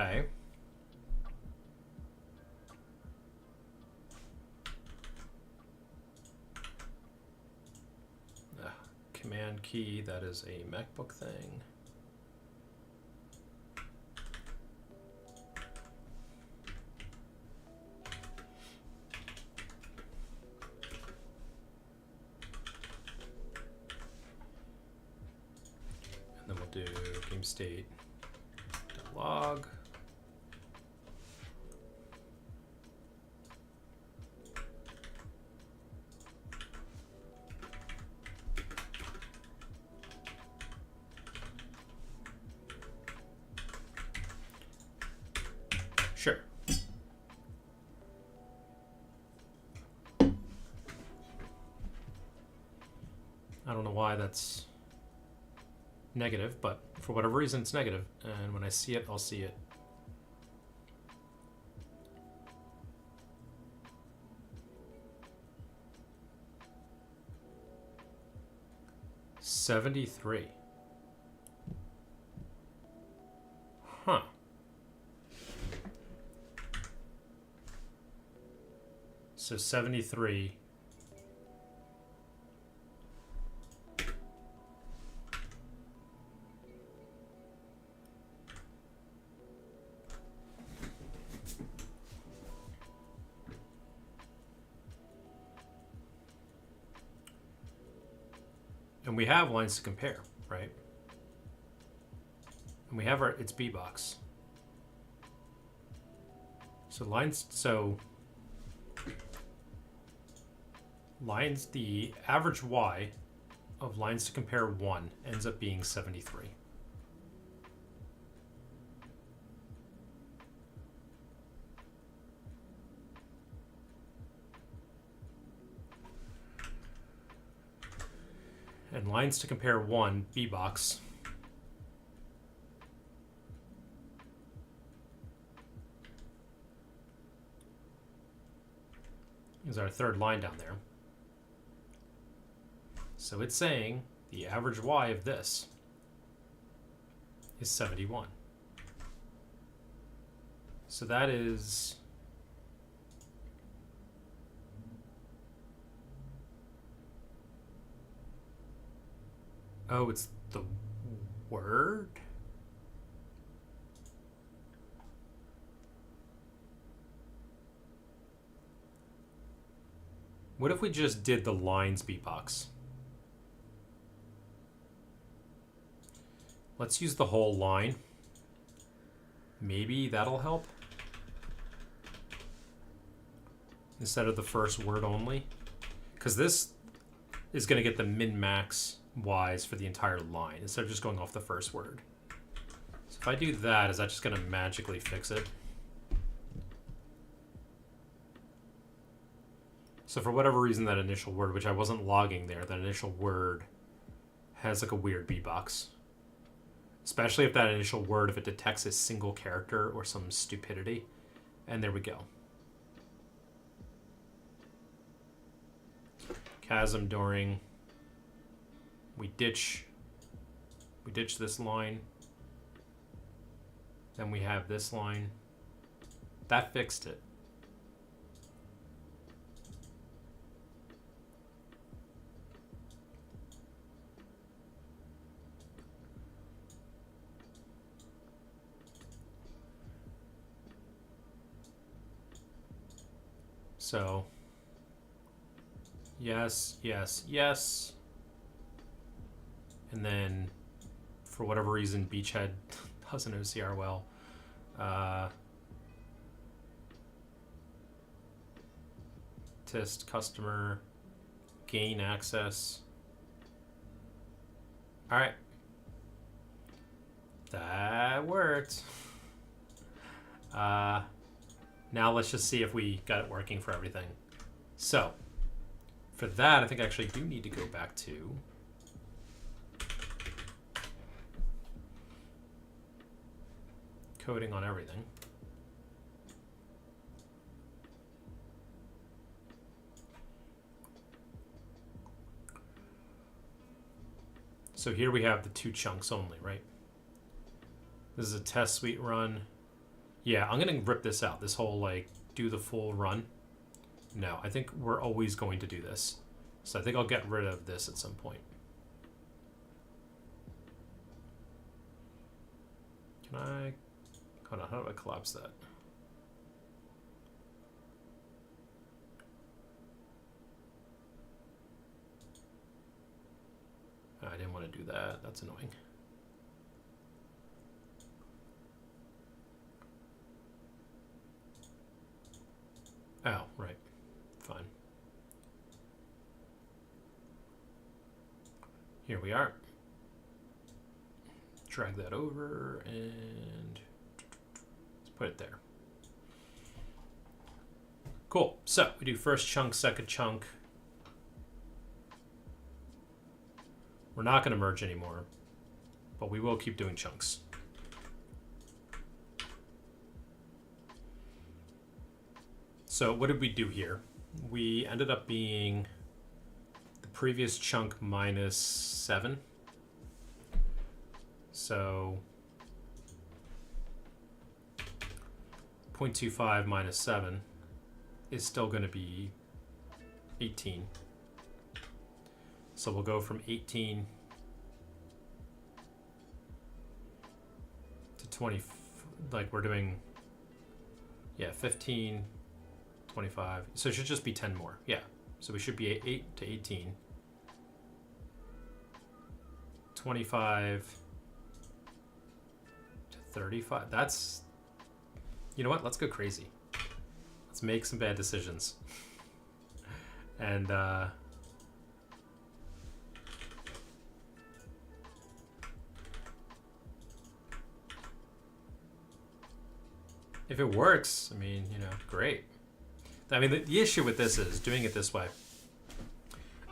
A: Okay. Command key, that is a MacBook thing. And then we'll do game state log. Sure. I don't know why that's negative, but for whatever reason it's negative, and when I see it, I'll see it. $73. Huh. So 73. And we have lines to compare, right? And we have it's B-box. So lines, the average Y of lines to compare 1 ends up being 73. And lines to compare 1, B-box, is our third line down there. So it's saying the average Y of this is 71. So that is oh, it's the word? What if we just did the lines B-box? Let's use the whole line. Maybe that'll help. Instead of the first word only. Because this is going to get the min-max Y's for the entire line instead of just going off the first word. So if I do that, is that just going to magically fix it? So for whatever reason, that initial word, which I wasn't logging there, that initial word has like a weird B-box. Especially if that initial word, if it detects a single character or some stupidity. And there we go. Chasm during. We ditch this line. Then we have this line. That fixed it. So, yes, yes, yes. And then, for whatever reason, Beachhead doesn't OCR well. Test customer, gain access. All right. That worked. Now let's just see if we got it working for everything. So, for that, I think I actually do need to go back to coding on everything. So here we have the 2 chunks only, right? This is a test suite run. Yeah, I'm going to rip this out. This whole, like, do the full run. No, I think we're always going to do this. So I think I'll get rid of this at some point. Can I... Hold on, how do I collapse that? I didn't want to do that. That's annoying. Oh, right. Fine. Here we are. Drag that over and let's put it there. Cool. So we do first chunk, second chunk. We're not going to merge anymore, but we will keep doing chunks. So what did we do here? We ended up being the previous chunk minus 7. So 0.25 minus 7 is still going to be 18. So we'll go from 18 to 20, like we're doing, yeah, 15, 25. So it should just be 10 more. Yeah. So we should be 8 to 18. 25 to 35. That's, you know what? Let's go crazy. Let's make some bad decisions. And, if it works, I mean, you know, great. I mean, the issue with this is doing it this way.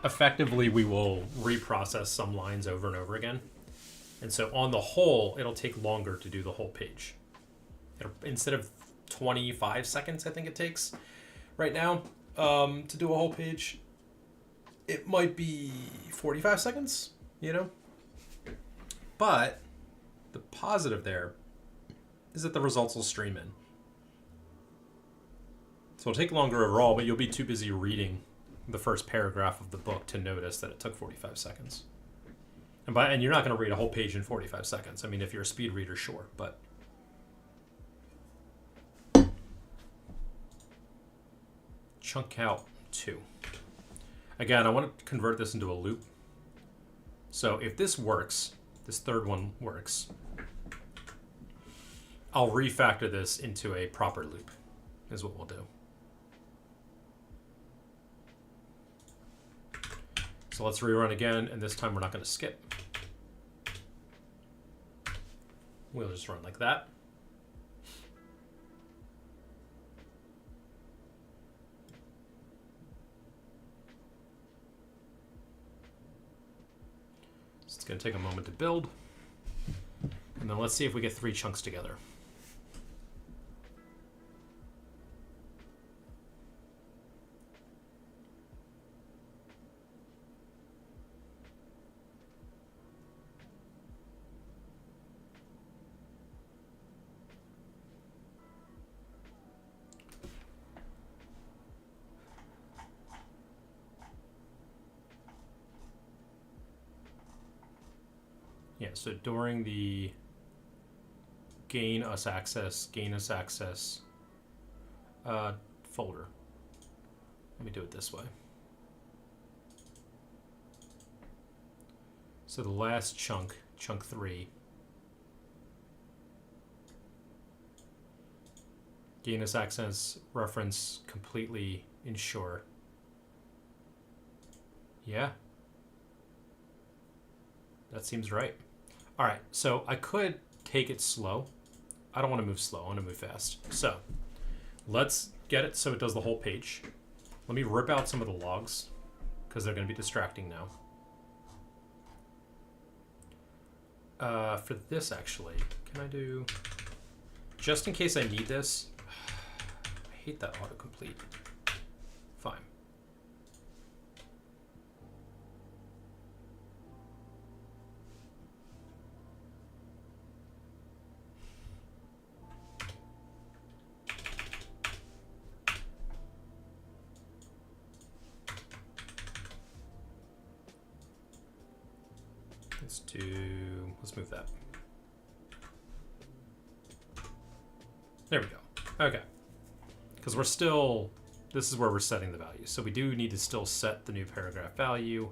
A: Effectively, we will reprocess some lines over and over again. And so on the whole, it'll take longer to do the whole page. Instead of 25 seconds, I think it takes right now to do a whole page, it might be 45 seconds, you know? But the positive there is that the results will stream in. So it'll take longer overall, but you'll be too busy reading the first paragraph of the book to notice that it took 45 seconds. And you're not going to read a whole page in 45 seconds. I mean, if you're a speed reader, sure, but... Chunk count 2. Again, I want to convert this into a loop. So if this works, this third one works, I'll refactor this into a proper loop, is what we'll do. So let's rerun again, and this time we're not going to skip. We'll just run like that. So it's going to take a moment to build. And then let's see if we get 3 chunks together. Yeah, so during the gain us access folder. Let me do it this way. So the last chunk, chunk 3, gain us access reference completely ensure. Yeah. That seems right. All right, so I could take it slow. I don't want to move slow, I want to move fast. So let's get it so it does the whole page. Let me rip out some of the logs because they're going to be distracting now. For this, actually, can I do, just in case I need this, I hate that autocomplete. Fine. let's move that. There we go. Okay. Because we're still, this is where we're setting the value. So we do need to still set the new paragraph value,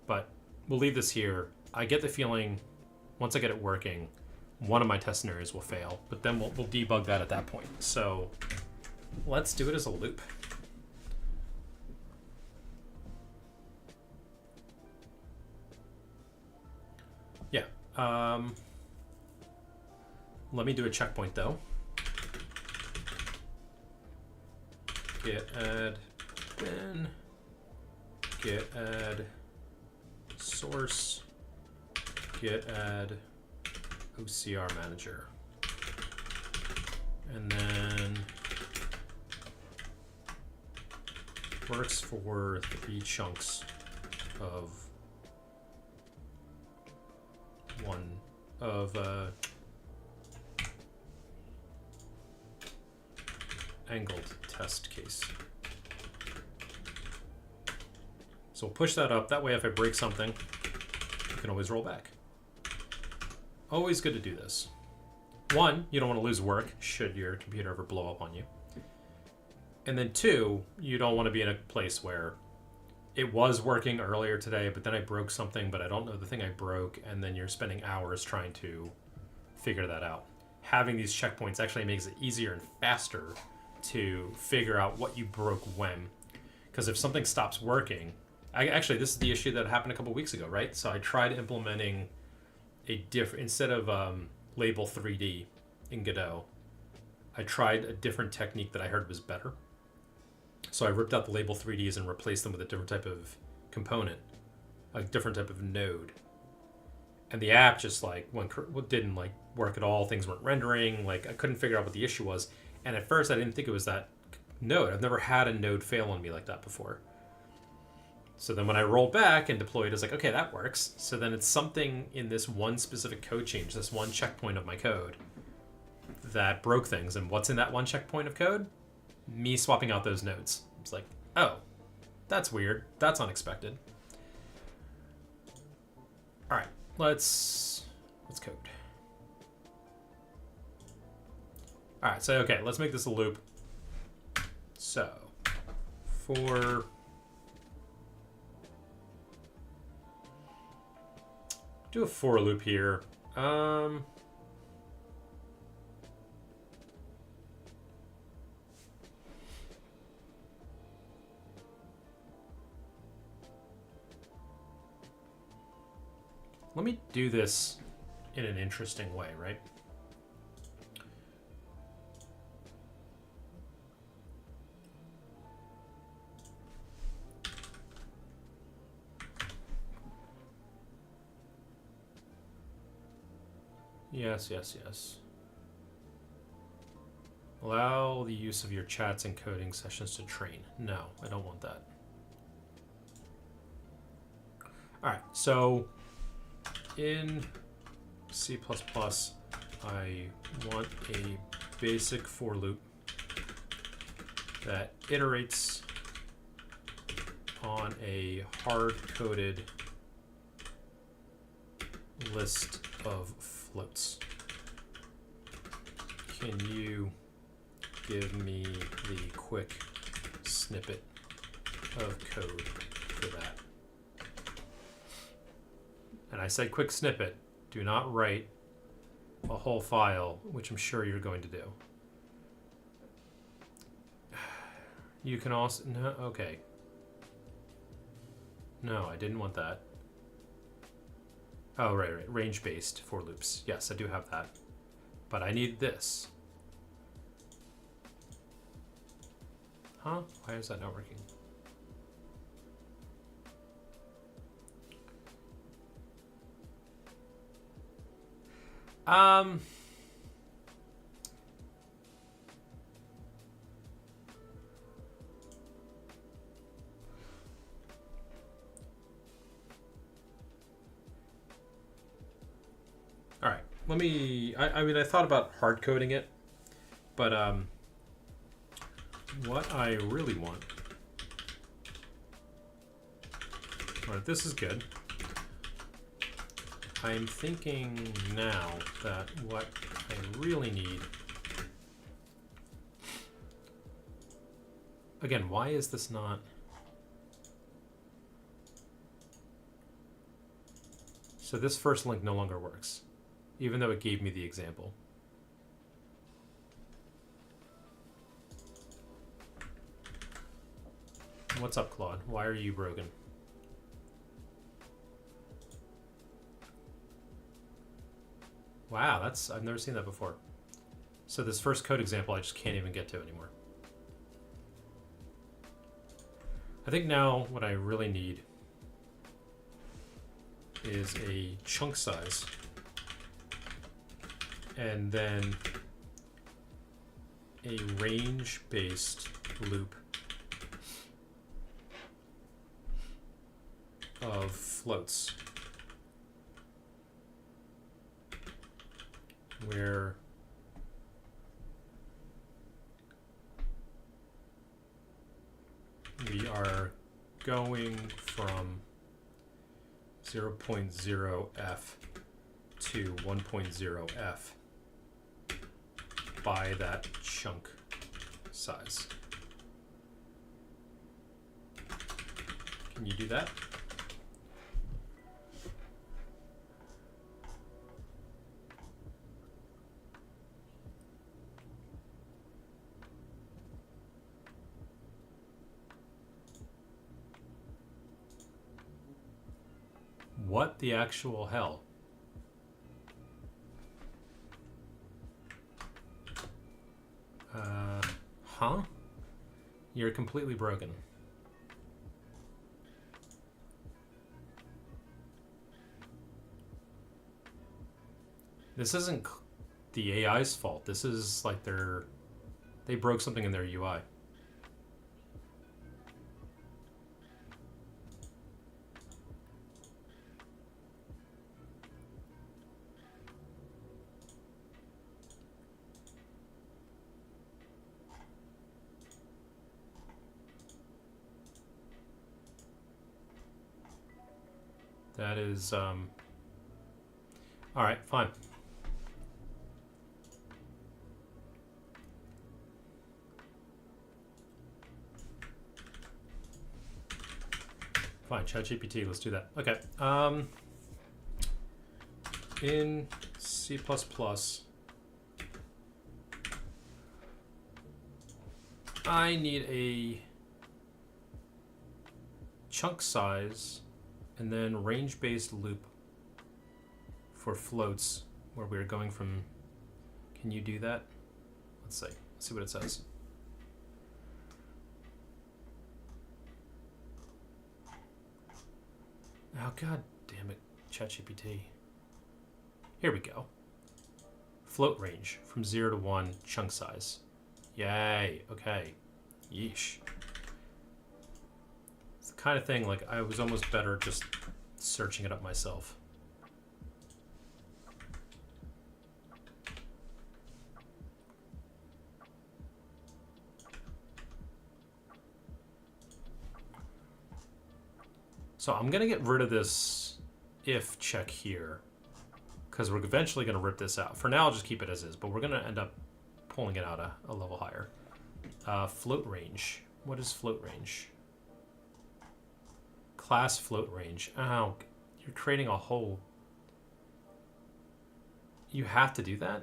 A: but we'll leave this here. I get the feeling once I get it working, one of my test scenarios will fail, but then we'll debug that at that point. So let's do it as a loop. Yeah. Let me do a checkpoint though. Git add bin, git add source, git add OCR manager. And then works for 3 chunks of angled test case. So we'll push that up. That way if I break something, you can always roll back. Always good to do this. 1, you don't want to lose work should your computer ever blow up on you. And then 2, you don't want to be in a place where it was working earlier today, but then I broke something, but I don't know the thing I broke, and then you're spending hours trying to figure that out. Having these checkpoints actually makes it easier and faster to figure out what you broke when. Because if something stops working, actually this is the issue that happened a couple weeks ago, right? So I tried implementing a different, instead of label 3D in Godot, I tried a different technique that I heard was better. So I ripped out the label 3Ds and replaced them with a different type of component, a different type of node. And the app just like didn't like work at all. Things weren't rendering. Like I couldn't figure out what the issue was. And at first I didn't think it was that node. I've never had a node fail on me like that before. So then when I rolled back and deployed, I was like, okay, that works. So then it's something in this one specific code change, this one checkpoint of my code that broke things. And what's in that one checkpoint of code? Me swapping out those nodes. It's like, oh, that's weird. That's unexpected. All right, let's code. All right, so okay, let's make this a loop. So do a for loop here. Let me do this in an interesting way, right? Yes, yes, yes. Allow the use of your chats and coding sessions to train. No, I don't want that. All right, so in C++, I want a basic for loop that iterates on a hard-coded list of floats. Can you give me the quick snippet of code for that? And I said quick snippet. Do not write a whole file, which I'm sure you're going to do. You can also, no, okay. No, I didn't want that. Oh, right. Range-based for loops. Yes, I do have that. But I need this. Huh? Why is that not working? All right, let me, I mean, I thought about hard coding it, but what I really want, all right, this is good. I'm thinking now that what I really need... Again, why is this not... So this first link no longer works, even though it gave me the example. What's up, Claude? Why are you broken? Wow, I've never seen that before. So this first code example I just can't even get to anymore. I think now what I really need is a chunk size and then a range-based loop of floats where we are going from 0.0f to 1.0f by that chunk size. Can you do that? What the actual hell? Huh? You're completely broken. This isn't the AI's fault. This is like they broke something in their UI. That is, all right, fine. Fine, ChatGPT, let's do that. Okay, in C++, I need a chunk size and then range-based loop for floats where we're going from... Can you do that? Let's see. Let's see what it says. Oh, god damn it, ChatGPT. Here we go. Float range from 0 to 1, chunk size. Yay, okay. Yeesh. It's the kind of thing, like, I was almost better just searching it up myself. So I'm going to get rid of this if check here, because we're eventually going to rip this out. For now, I'll just keep it as is, but we're going to end up pulling it out a level higher. Float range. What is float range? Class float range. Oh, you're creating a whole... You have to do that?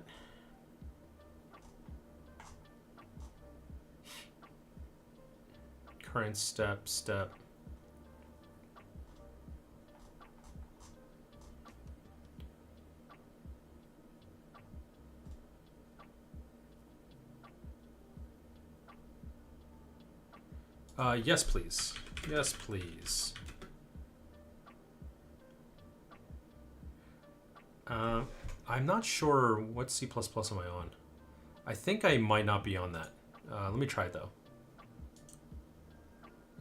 A: Current step. Yes, please. Yes, please. I'm not sure what C++ am I on. I think I might not be on that. Let me try it, though.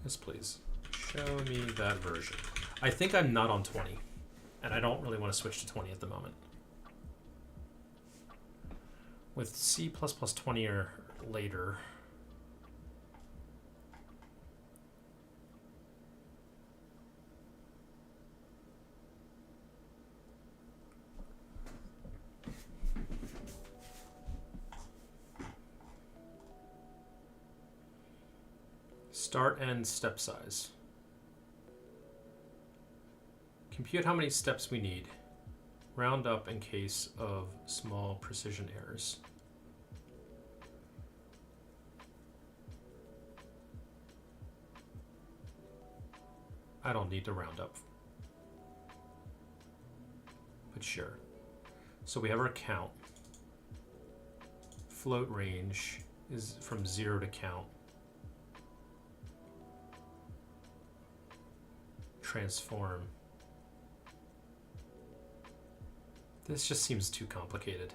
A: Yes, please. Show me that version. I think I'm not on 20, and I don't really want to switch to 20 at the moment. With C++ 20 or later... Start and step size. Compute how many steps we need. Round up in case of small precision errors. I don't need to round up. But sure. So we have our count. Float range is from 0 to count. Transform. This just seems too complicated.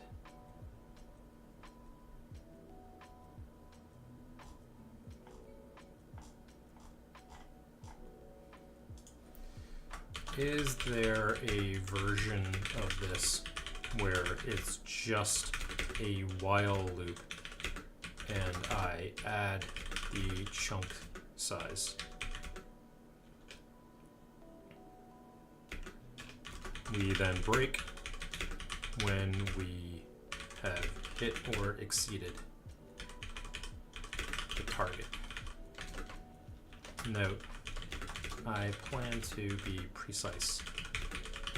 A: Is there a version of this where it's just a while loop and I add the chunk size? We then break when we have hit or exceeded the target. Note, I plan to be precise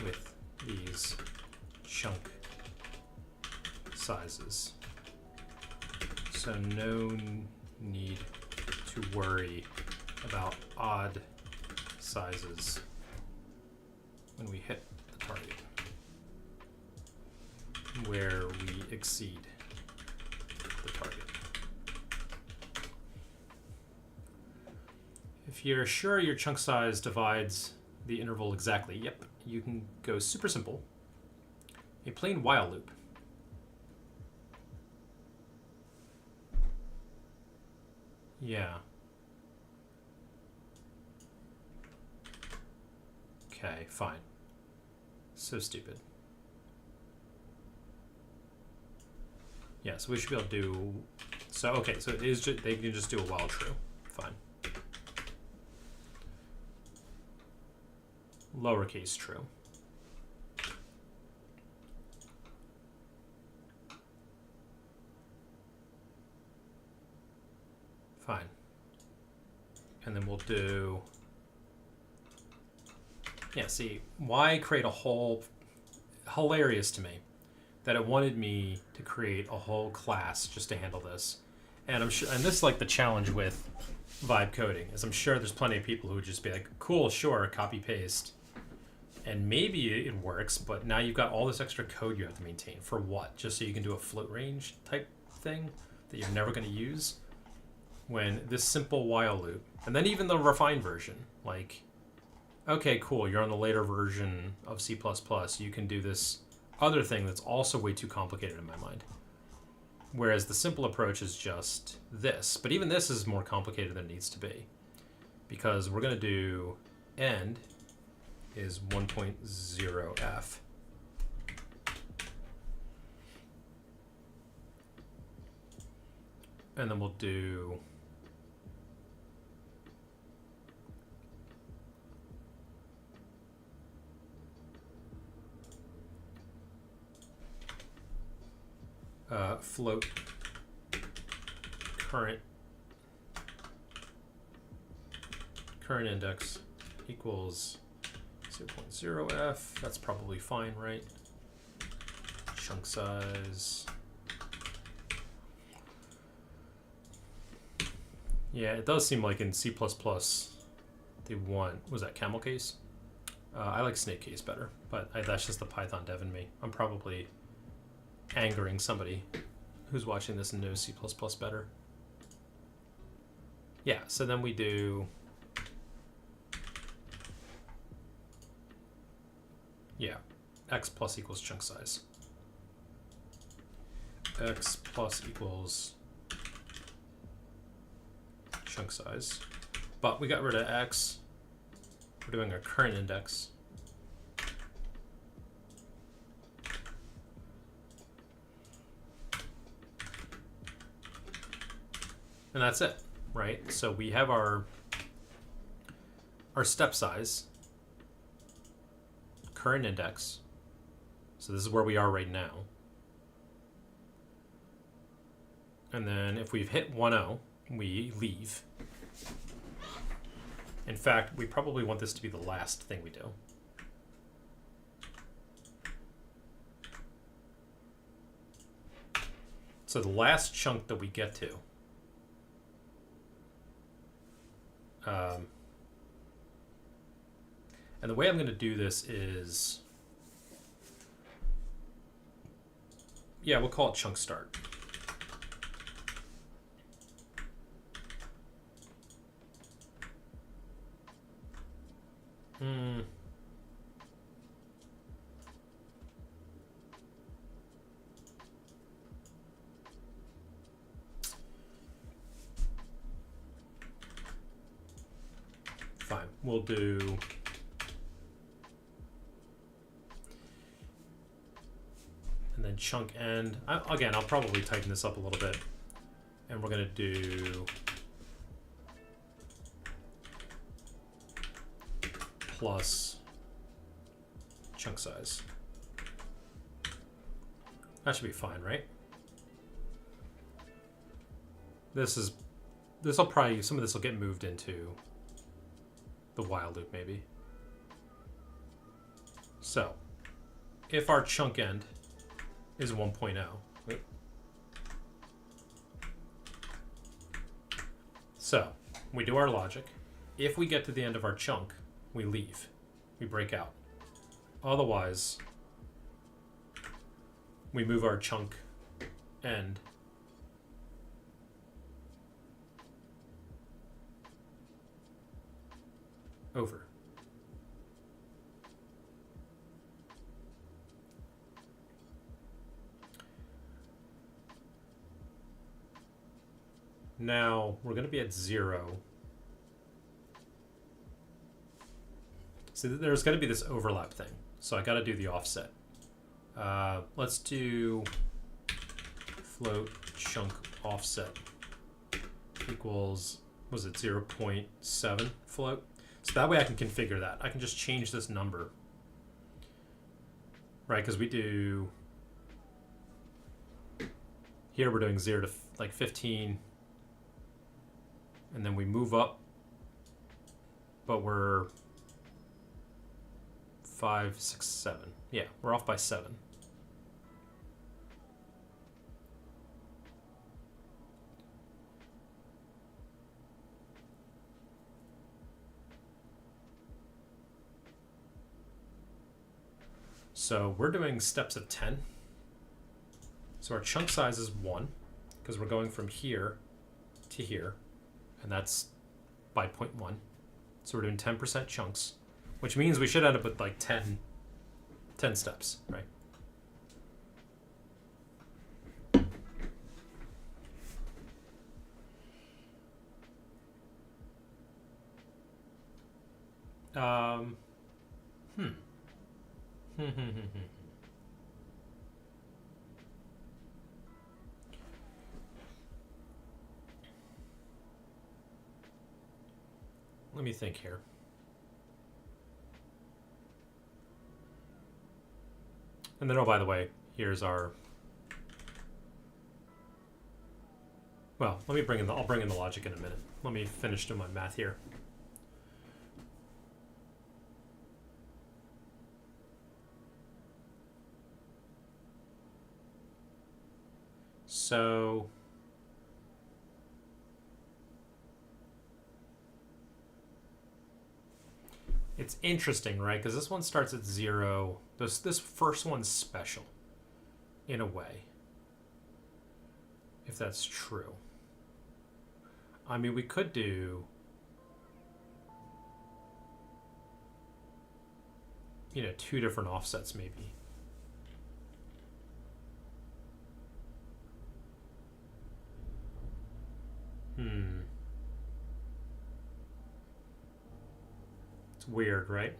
A: with these chunk sizes. So no need to worry about odd sizes when we hit the target, where we exceed the target. If you're sure your chunk size divides the interval exactly, yep, you can go super simple. A plain while loop. Yeah. Okay, fine. So stupid. Yeah, so we should be able to do... So, okay, so it is just, they can just do a while true. Fine. Lowercase true. Fine. And then we'll do... Yeah, see, why create a whole... Hilarious to me that it wanted me to create a whole class just to handle this. And I'm sure, and this is like the challenge with vibe coding, is I'm sure there's plenty of people who would just be like, cool, sure, copy paste. And maybe it works, but now you've got all this extra code you have to maintain. For what? Just so you can do a float range type thing that you're never going to use? When this simple while loop, and then even the refined version, like, okay, cool, you're on the later version of C++, you can do this other thing that's also way too complicated in my mind. Whereas the simple approach is just this. But even this is more complicated than it needs to be. Because we're going to do end is 1.0f. And then we'll do float current index equals 0.0f. That's probably fine, right? Chunk size. Yeah, it does seem like in C++ they want, was that camel case? I like snake case better, but that's just the Python dev in me. I'm probably angering somebody who's watching this and knows C++ better. Yeah, so then we do... Yeah, x plus equals chunk size. X plus equals chunk size. But we got rid of x. We're doing a current index. And that's it, right? So we have our step size, current index. So this is where we are right now. And then if we've hit 1.0, we leave. In fact, we probably want this to be the last thing we do. So the last chunk that we get to, and the way I'm going to do this is, yeah, we'll call it chunk start. Fine, we'll do and then chunk end. Again, I'll probably tighten this up a little bit, and we're going to do plus chunk size. That should be fine, right? This'll probably, some of this will get moved into the while loop maybe. So if our chunk end is 1.0, so we do our logic. If we get to the end of our chunk, we leave, we break out. Otherwise, we move our chunk end over. Now we're going to be at 0. So there's going to be this overlap thing. So I got to do the offset. Let's do float chunk offset equals, was it 0.7 float? So that way I can configure that. I can just change this number, right? Because we do, here we're doing 0 to like 15, and then we move up, but we're 5, 6, 7. Yeah, we're off by 7. So we're doing steps of 10. So our chunk size is 1, because we're going from here to here, and that's by 0.1. So we're doing 10% chunks, which means we should end up with like 10 steps, right? Let me think here. And then, oh, by the way, here's our, well, let me bring in the, I'll bring in the logic in a minute. Let me finish doing my math here. So it's interesting, right? Because this one starts at 0. This first one's special, in a way, if that's true. I mean, we could do, you know, 2 different offsets maybe. It's weird, right?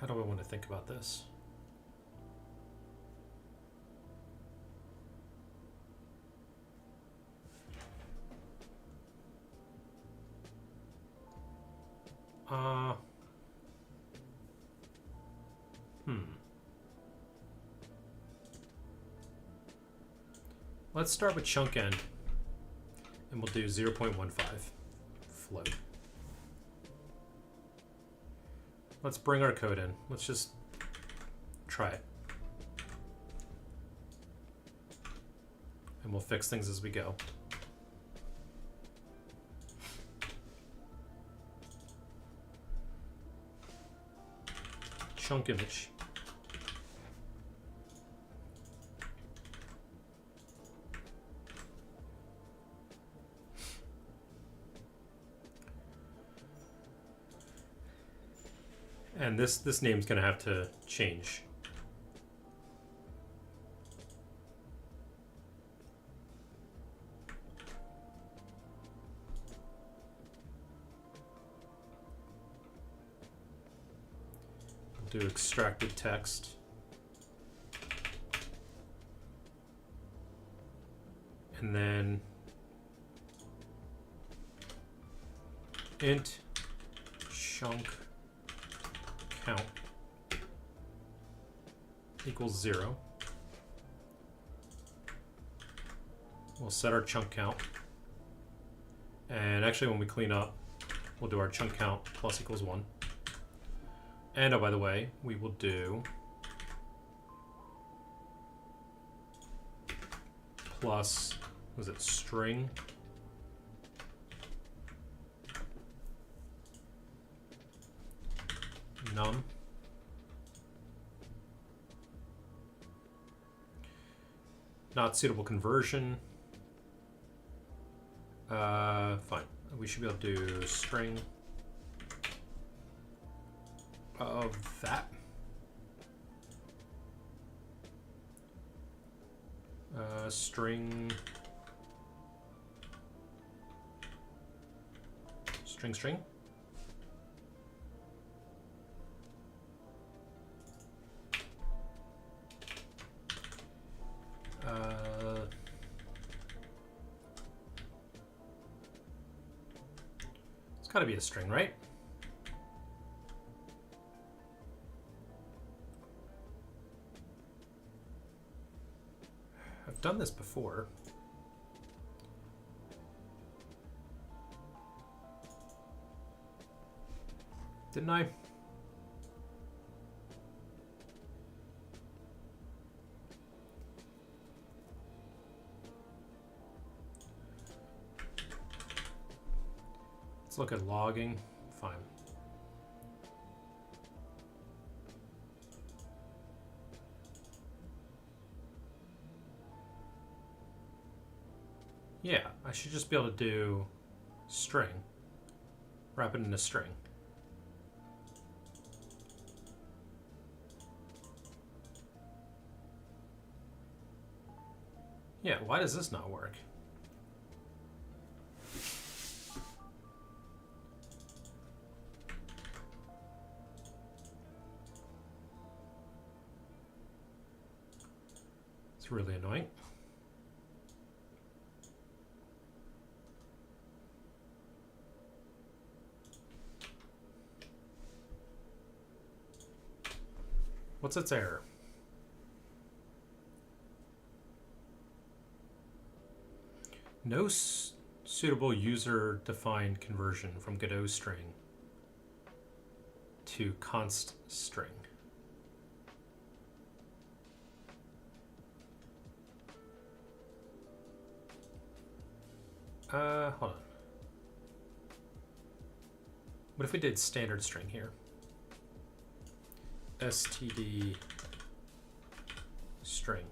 A: How do I want to think about this? Let's start with chunk end. and we'll do 0.15 float. Let's bring our code in. Let's just try it. And we'll fix things as we go. Chunk image. And this name's gonna have to change. We'll do extracted text. And then int chunk count equals 0. We'll set our chunk count. And actually when we clean up, we'll do our chunk count plus equals 1. And oh, by the way, we will do plus, was it string? Num. Not suitable conversion. Fine. We should be able to do string of that. String string. It's got to be a string, right? I've done this before. Didn't I? Let's look at logging. Fine. Yeah, I should just be able to do string. Wrap it in a string. Yeah, why does this not work? It's really annoying. What's its error? No suitable user-defined conversion from Godot string to const string. Hold on. What if we did standard string here? std string.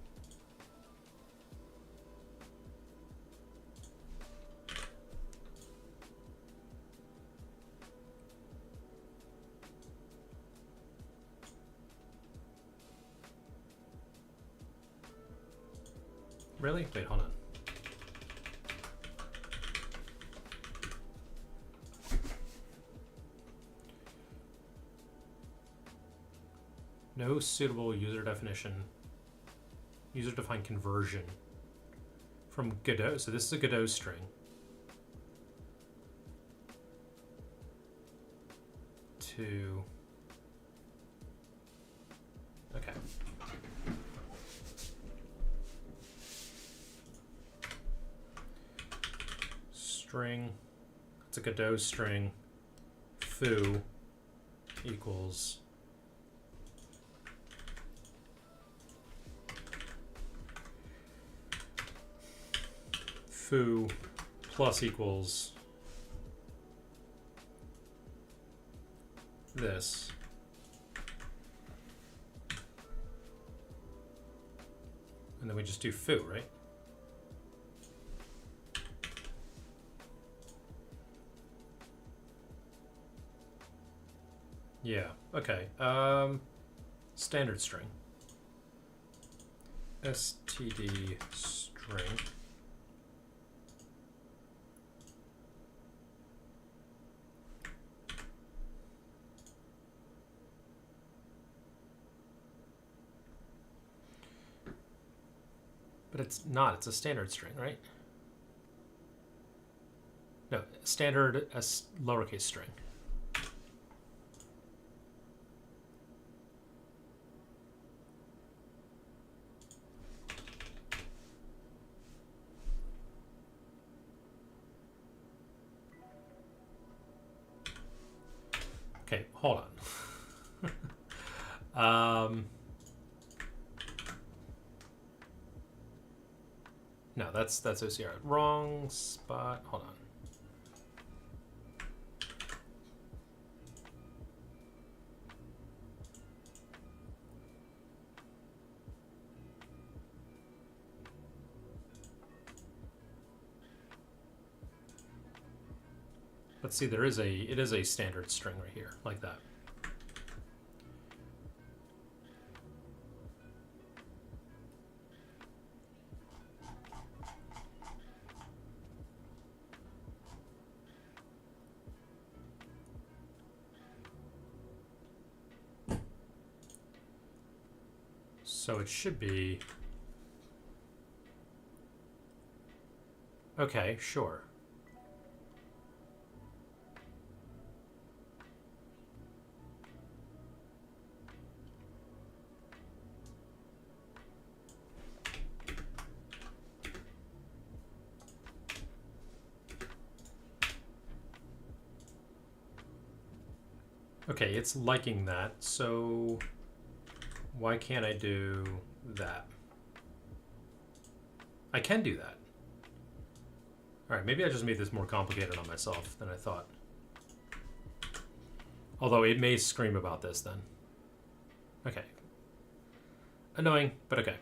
A: Really? Wait, hold on. No suitable user-defined conversion from Godot. So this is a Godot string to, okay. string. It's a Godot string. Foo equals foo plus equals this. And then we just do foo, right? Yeah, okay. Standard string. std string. But it's not, it's a standard string, right? No, standard as lowercase string. Okay, hold on. No, that's OCR. Wrong spot. Hold on. Let's see, it is a standard string right here, like that. So it should be, okay, sure. Okay, it's liking that, so why can't I do that? I can do that. All right, maybe I just made this more complicated on myself than I thought. Although it may scream about this then. Okay. Annoying, but okay.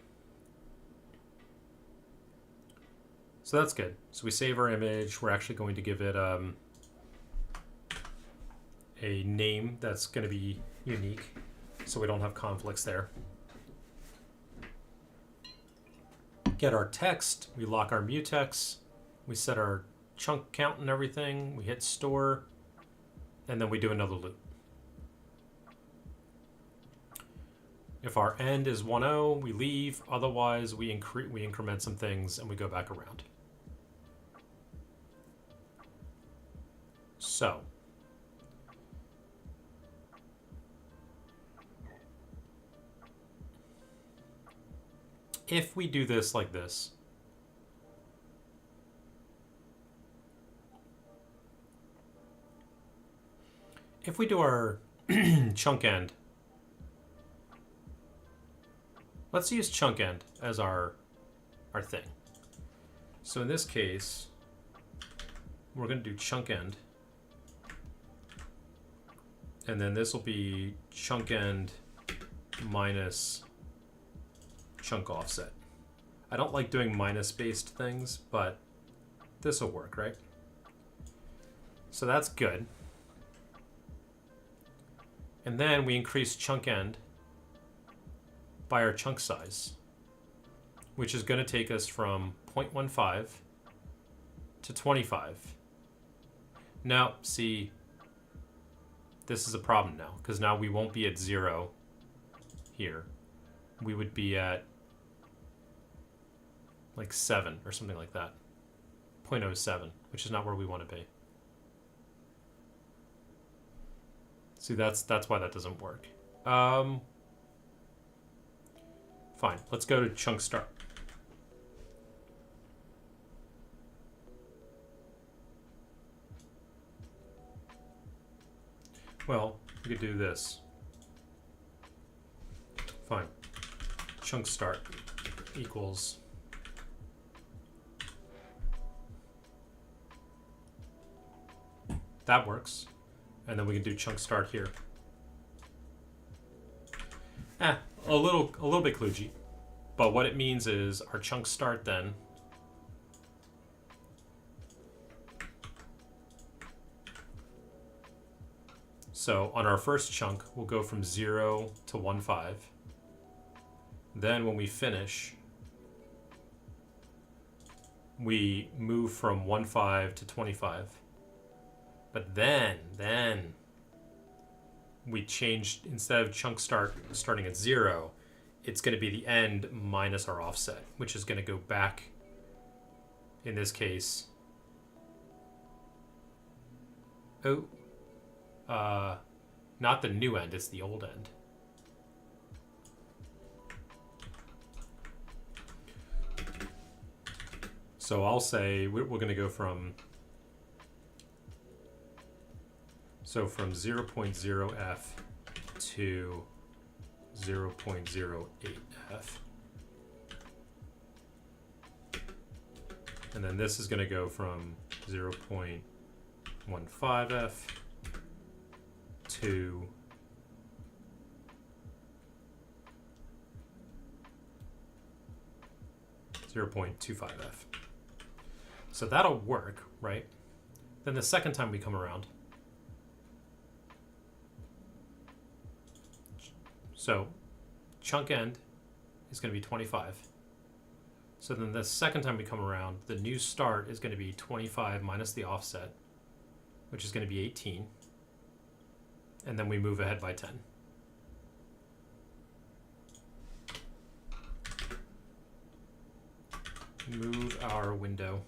A: So that's good. So we save our image. We're actually going to give it a name that's going to be unique, so we don't have conflicts there. Get our text, we lock our mutex, we set our chunk count and everything, we hit store, and then we do another loop. If our end is 1.0, we leave, otherwise we increment some things and we go back around. So, if we do this like this, if we do our chunk end, let's use chunk end as our thing. So in this case, we're going to do chunk end, and then this will be chunk end minus chunk offset. I don't like doing minus based things, but this will work, right? So that's good. And then we increase chunk end by our chunk size, which is going to take us from 0.15 to 25. Now, see, this is a problem now, because now we won't be at 0 here. We would be at like 7 or something like that. 0.07, which is not where we want to be. See, that's why that doesn't work. Fine, let's go to chunk start. Well, we could do this. Fine. Chunk start equals that works. And then we can do chunk start here. A little bit kludgy. But what it means is our chunk start then so on our first chunk, we'll go from 0 to 1, 5. Then when we finish, we move from 1, 5 to 25. But then we changed, instead of chunk starting at 0, it's going to be the end minus our offset, which is going to go back, in this case, not the new end, it's the old end. So I'll say we're going to go from 0.0f to 0.08f. And then this is going to go from 0.15f to 0.25f. So that'll work, right? Then the second time we come around, so chunk end is going to be 25. So then the second time we come around, the new start is going to be 25 minus the offset, which is going to be 18. And then we move ahead by 10. Move our window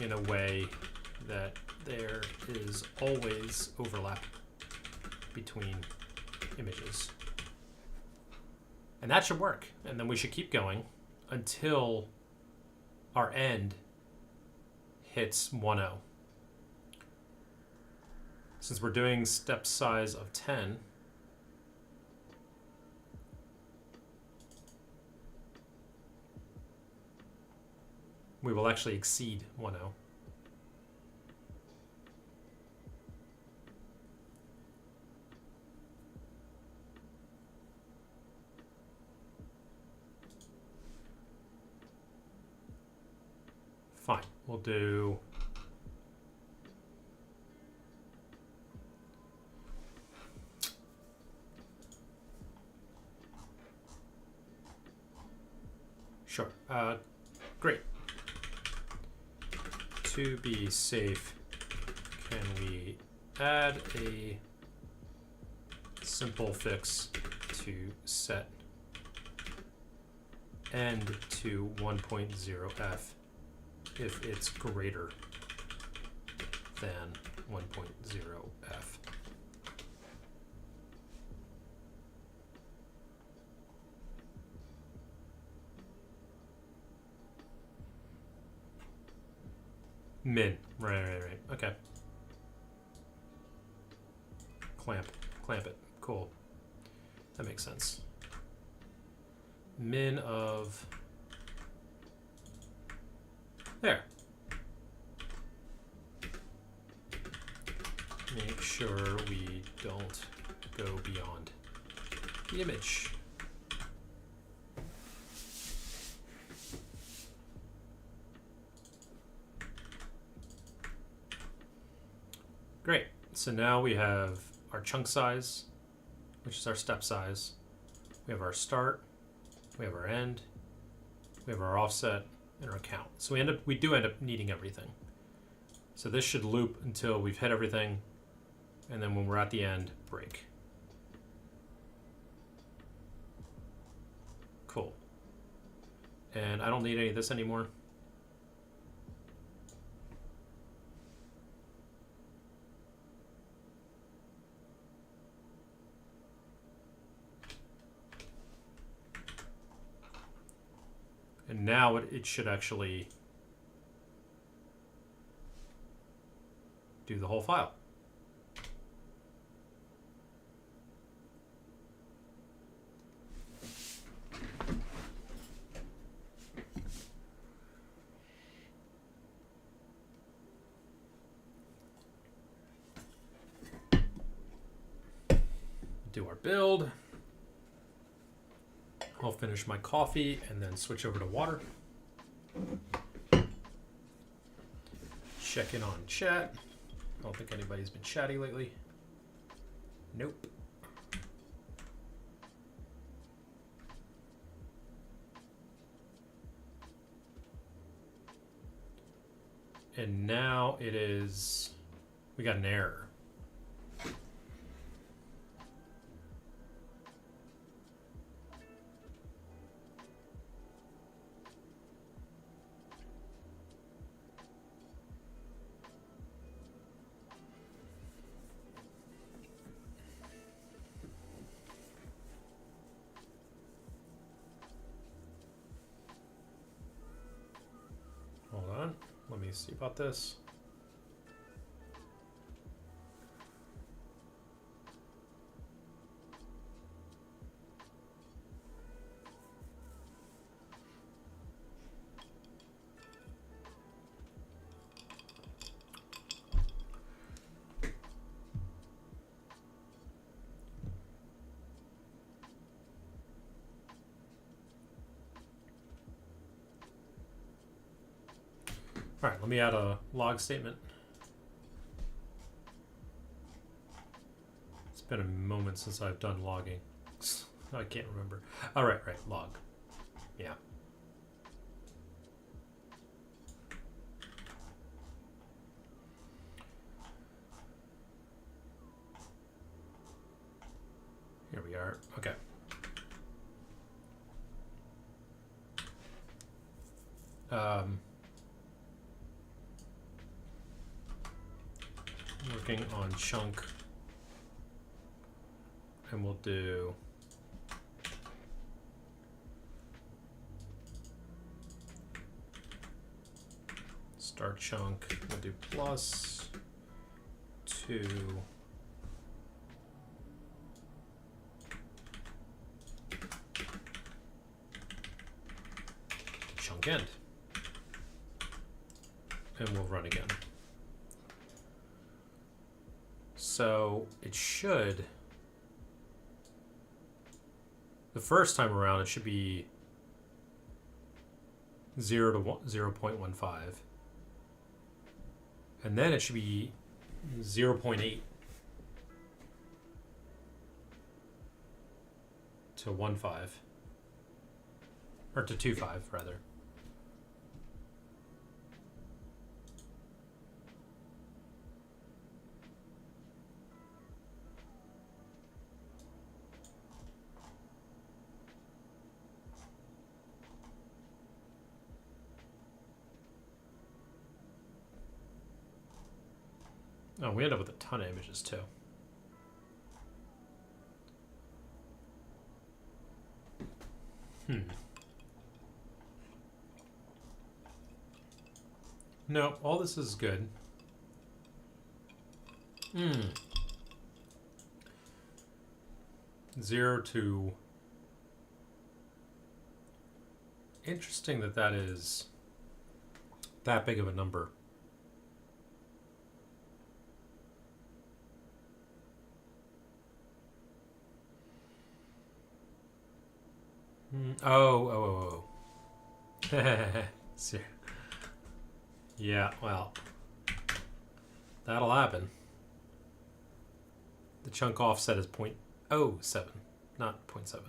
A: in a way that there is always overlap between images. And that should work. And then we should keep going until our end hits 1.0. Since we're doing step size of 10, we will actually exceed 1.0. Fine, we'll do sure. Great. To be safe, can we add a simple fix to set end to 1.0f if it's greater than 1.0f? Min, right. Okay. Clamp it. Cool. That makes sense. Min of there. Make sure we don't go beyond the image. Great. So now we have our chunk size, which is our step size. We have our start. We have our end. We have our offset and our count. So we do end up needing everything. So this should loop until we've hit everything, and then when we're at the end, break. Cool. And I don't need any of this anymore. And now it should actually do the whole file. Do our build. I'll finish my coffee and then switch over to water. Check in on chat. I don't think anybody's been chatty lately. Nope. And now it is, we got an error. Hold on, let me see about this. All right, let me add a log statement. It's been a moment since I've done logging. I can't remember. All right, log. Yeah. Here we are. Okay. Working on chunk, and we'll do start chunk. We'll do +2 chunk end, and we'll run again. So it should, the first time around, it should be 0 to 0.15. And then it should be 0.8 to 1.5. Or to 2.5, rather. Oh, we end up with a ton of images too. No, all this is good. 0 to... Interesting that that is that big of a number. Oh. Yeah, well, that'll happen. The chunk offset is 0.07, not 0.7.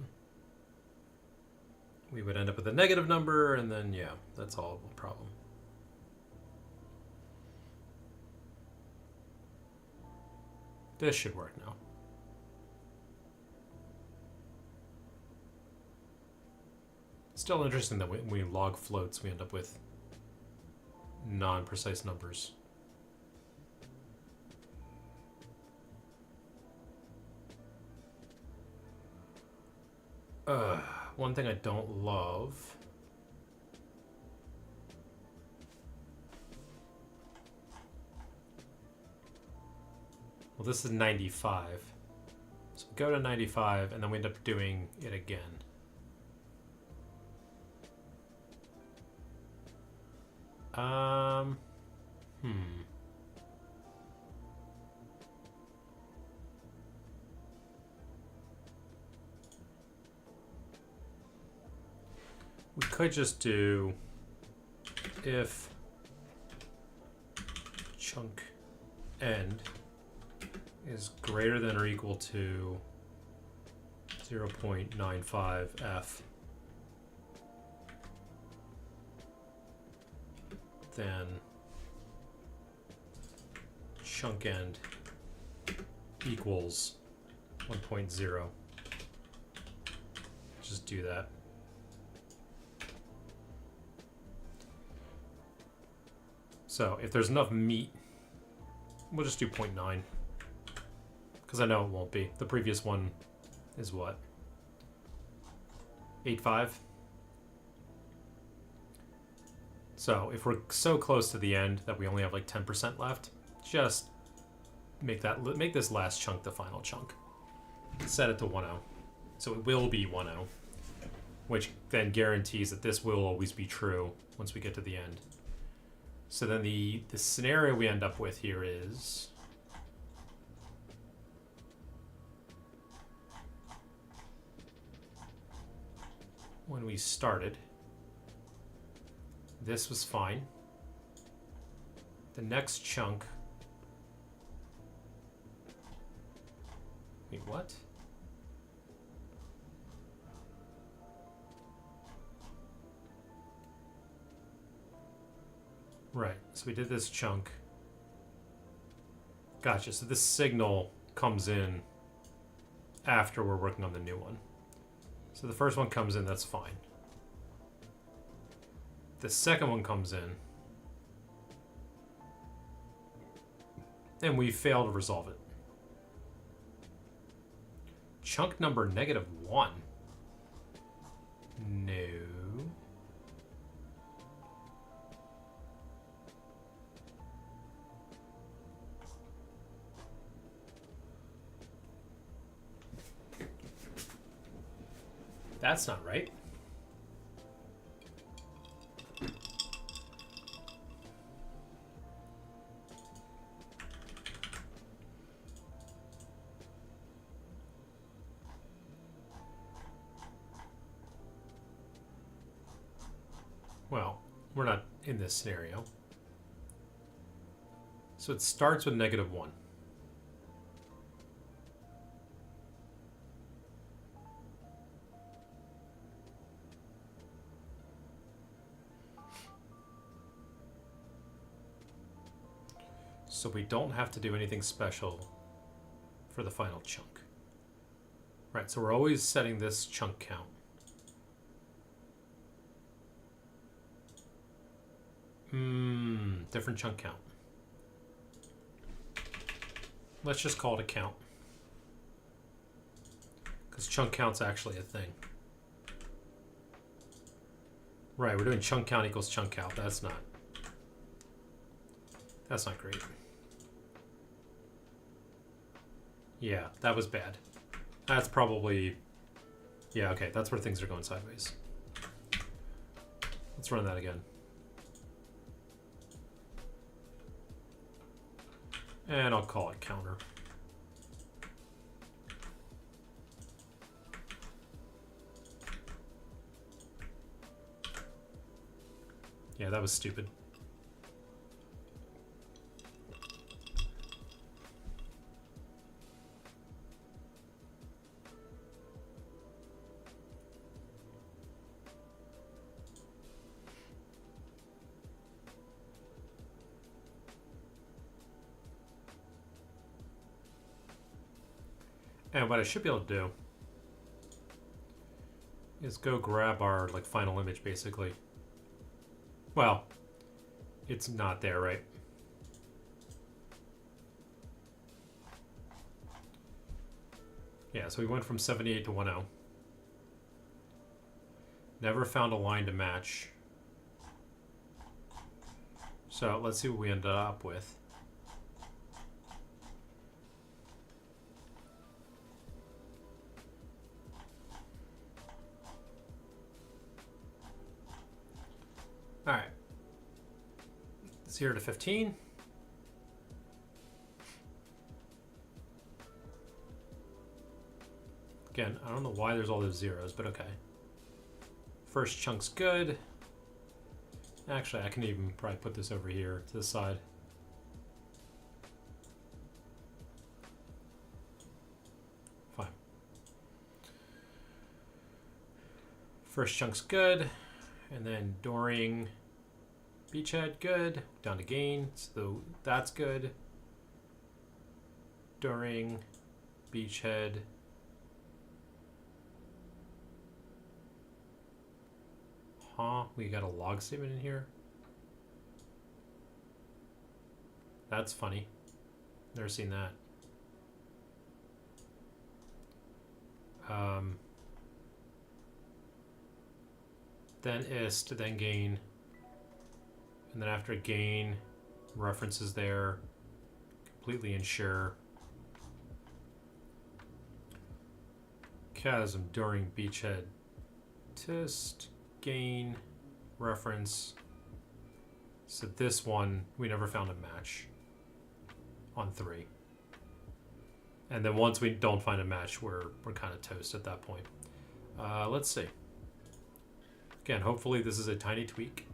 A: We would end up with a negative number, and then, yeah, that's all the problem. This should work now. Still interesting that when we log floats, we end up with non-precise numbers. One thing I don't love. Well, this is 95. So we go to 95, and then we end up doing it again. We could just do if chunk end is greater than or equal to 0.95 f, then chunk end equals 1.0. Just do that. So if there's enough meat, we'll just do 0.9. Because I know it won't be. The previous one is what? 8.5? So if we're so close to the end that we only have like 10% left, just make this last chunk the final chunk. Set it to 1.0. So it will be 1.0, which then guarantees that this will always be true once we get to the end. So then the scenario we end up with here is when we started, this was fine. The next chunk, wait, what? Right, so we did this chunk. Gotcha, so this signal comes in after we're working on the new one. So the first one comes in, that's fine. The second one comes in, and we fail to resolve it. Chunk number -1. No. That's not right. Well, we're not in this scenario. So it starts with -1. So we don't have to do anything special for the final chunk. Right, so we're always setting this chunk count. Different chunk count. Let's just call it a count. Because chunk count's actually a thing. Right, we're doing chunk count equals chunk count. That's not great. Yeah, that was bad. That's probably... Yeah, okay, that's where things are going sideways. Let's run that again. And I'll call it counter. Yeah, that was stupid. And what I should be able to do is go grab our final image, basically. Well, it's not there, right? Yeah, so we went from 78 to 1.0. Never found a line to match. So let's see what we ended up with. 0 to 15. Again, I don't know why there's all those zeros, but okay. First chunk's good. Actually, I can even probably put this over here to the side. Fine. First chunk's good. And then during beachhead, good. Down to gain, so that's good. During beachhead. Huh? We got a log statement in here? That's funny. Never seen that. Then ist, then gain. And then after gain, references there. Completely ensure. Chasm during beachhead. Tist. Gain, reference. So this one, we never found a match on 3. And then once we don't find a match, we're kind of toast at that point. Let's see. Again, hopefully this is a tiny tweak.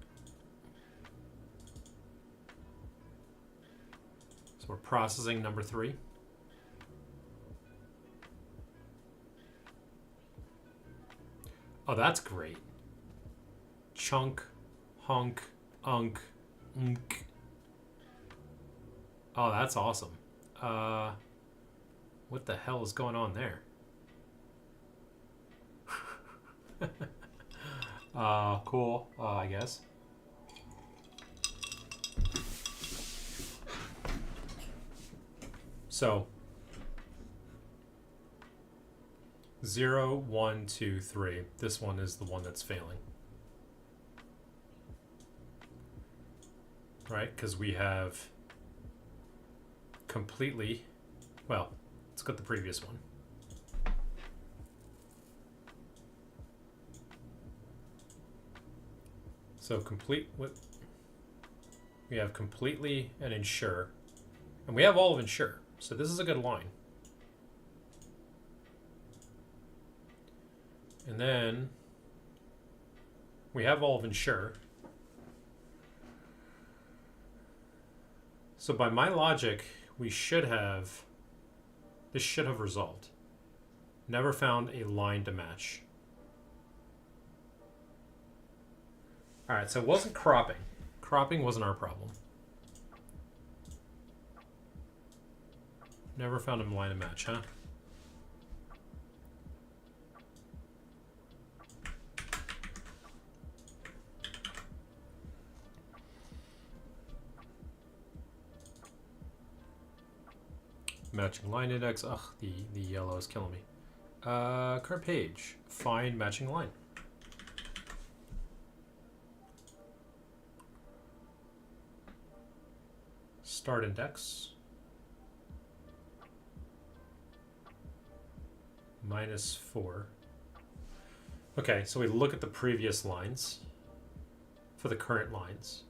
A: So we're processing number 3. Oh, that's great. Chunk, hunk, unk, unk. Oh, that's awesome. What the hell is going on there? Cool, I guess. So 0, 1, 2, 3. This one is the one that's failing. Right, because we have completely, well, let's go to the previous one. So we have completely and ensure, and we have all of ensure. So this is a good line. And then we have all of ensure. So by my logic, this should have resolved. Never found a line to match. All right, so it wasn't cropping. Cropping wasn't our problem. Never found a line to match, huh? Matching line index. Ugh, the yellow is killing me. Current page. Find matching line. Start index. -4. Okay, so we look at the previous lines for the current lines.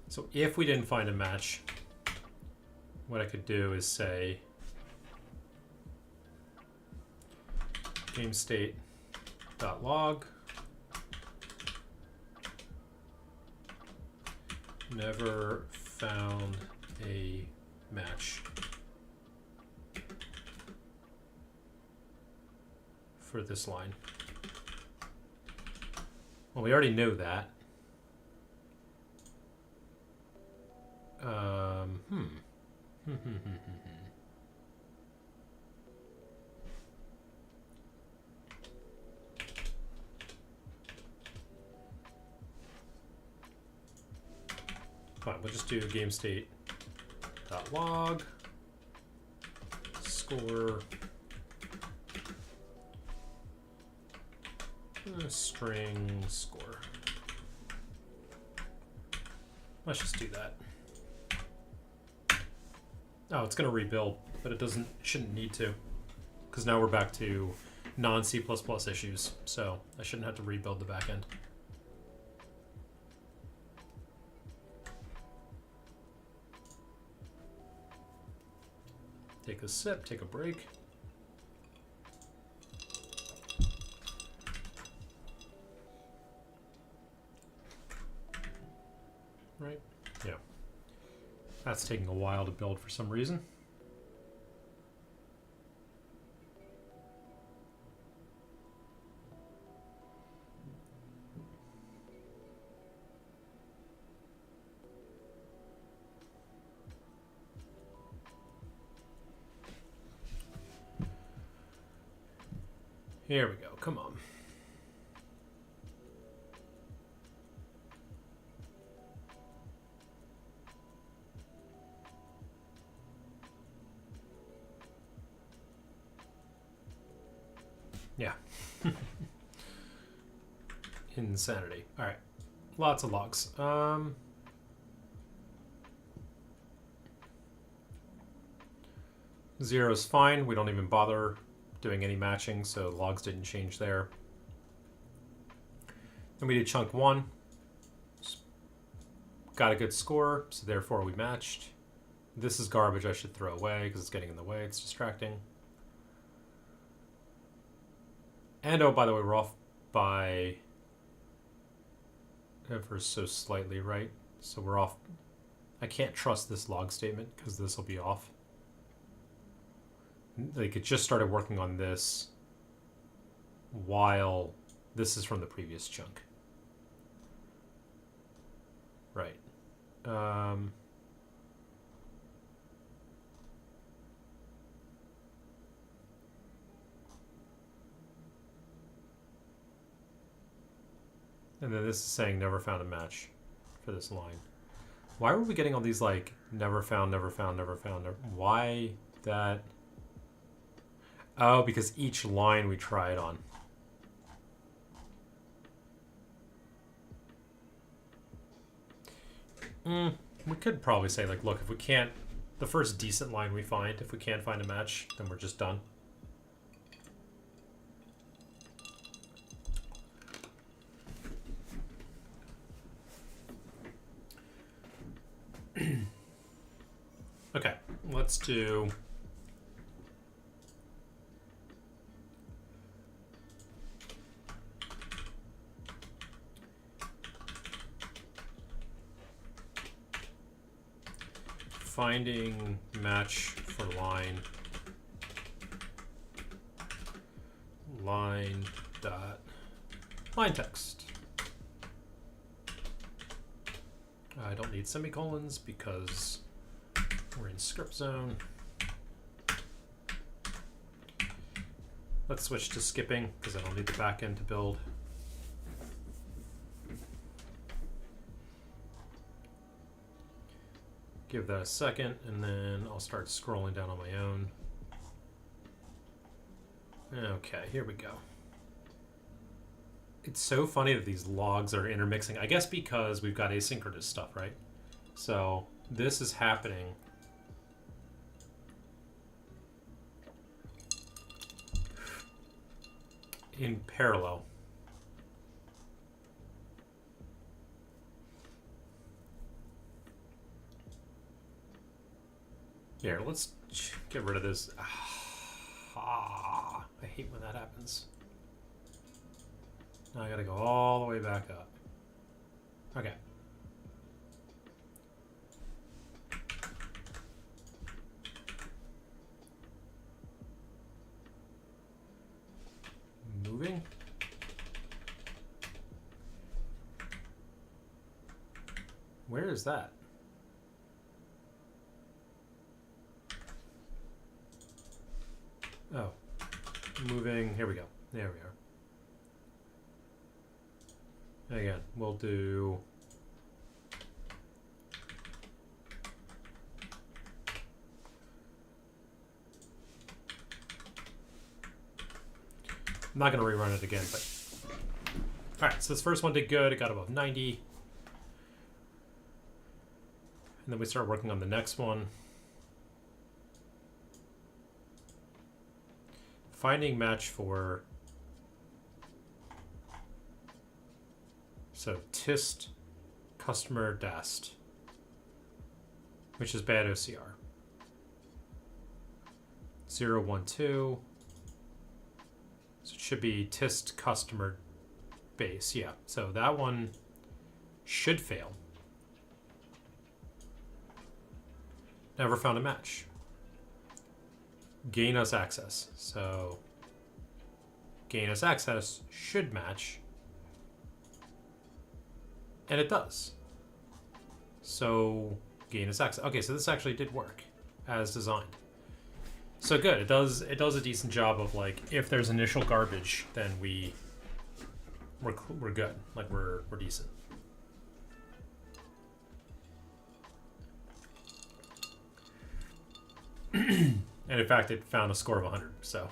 A: So if we didn't find a match, what I could do is say gamestate.log never found a match for this line. Well, we already know that. Fine, we'll just do gamestate.log score string score. Let's just do that. Oh, it's going to rebuild, but it shouldn't need to, because now we're back to non-C++ issues, so I shouldn't have to rebuild the backend. Take a sip, take a break. Right? Yeah. That's taking a while to build for some reason. Here we go. Come on. Yeah. Insanity. All right. Lots of logs. Zero's fine. We don't even bother doing any matching, so logs didn't change there. Then we did chunk 1. Got a good score, so therefore we matched. This is garbage I should throw away because it's getting in the way. It's distracting. And oh, by the way, we're off by ever so slightly, right? So we're off. I can't trust this log statement because this will be off. Like, it just started working on this while this is from the previous chunk. Right. And then this is saying never found a match for this line. Why were we getting all these, like, never found, never found, never found? Why that? Oh, because each line we tried on. We could probably say, like, look, if we can't, the first decent line we find, if we can't find a match, then we're just done. Okay, let's do finding match for line dot line text. I don't need semicolons because we're in script zone. Let's switch to skipping because I don't need the back end to build. Give that a second, and then I'll start scrolling down on my own. Okay, here we go. It's so funny that these logs are intermixing. I guess because we've got asynchronous stuff, right? So this is happening in parallel. Here, let's get rid of this. I hate when that happens. Now I gotta go all the way back up. Okay. Moving. Where is that? Oh, moving. Here we go. There we are. Again, we'll do I'm not going to rerun it again, but all right, so this first one did good. It got above 90. And then we start working on the next one. Finding match for, so tist customer dast, which is bad OCR. 012. So it should be tist customer base. Yeah. So that one should fail. Never found a match. Gain us access. So gain us access should match. And it does. So gain us access. Okay, so this actually did work as designed. So good. It does a decent job of, like, if there's initial garbage, then we're good. Like we're decent. And in fact, it found a score of 100. So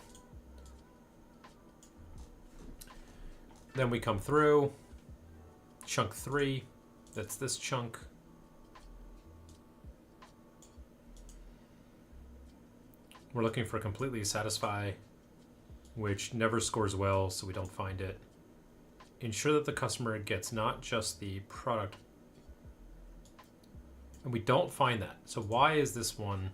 A: then we come through chunk 3. That's this chunk. We're looking for completely satisfy, which never scores well, so we don't find it. Ensure that the customer gets not just the product. And we don't find that. So why is this one?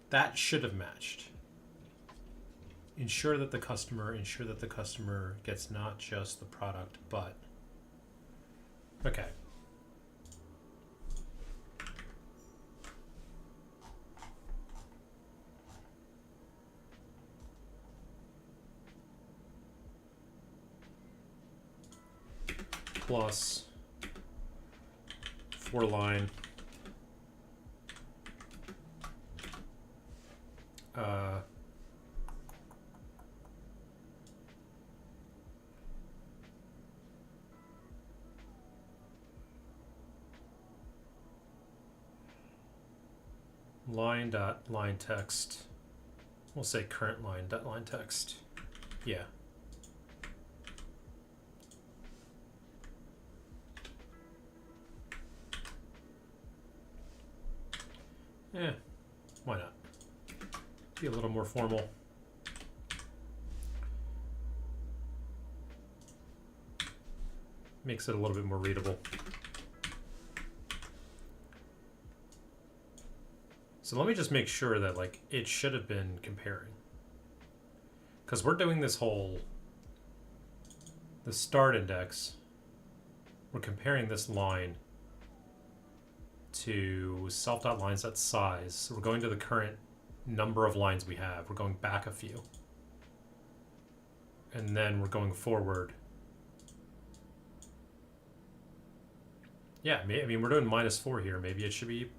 A: That should have matched. Ensure that the customer gets not just the product, but. Okay. Plus 4 line. Line text. We'll say current line text. Yeah. Yeah, why not? Be a little more formal. Makes it a little bit more readable. So let me just make sure that, like, it should have been comparing. Because we're doing this whole, the start index, we're comparing this line to self.lines.size. So we're going to the current number of lines we have. We're going back a few. And then we're going forward. Yeah, I mean, we're doing -4 here. Maybe it should be...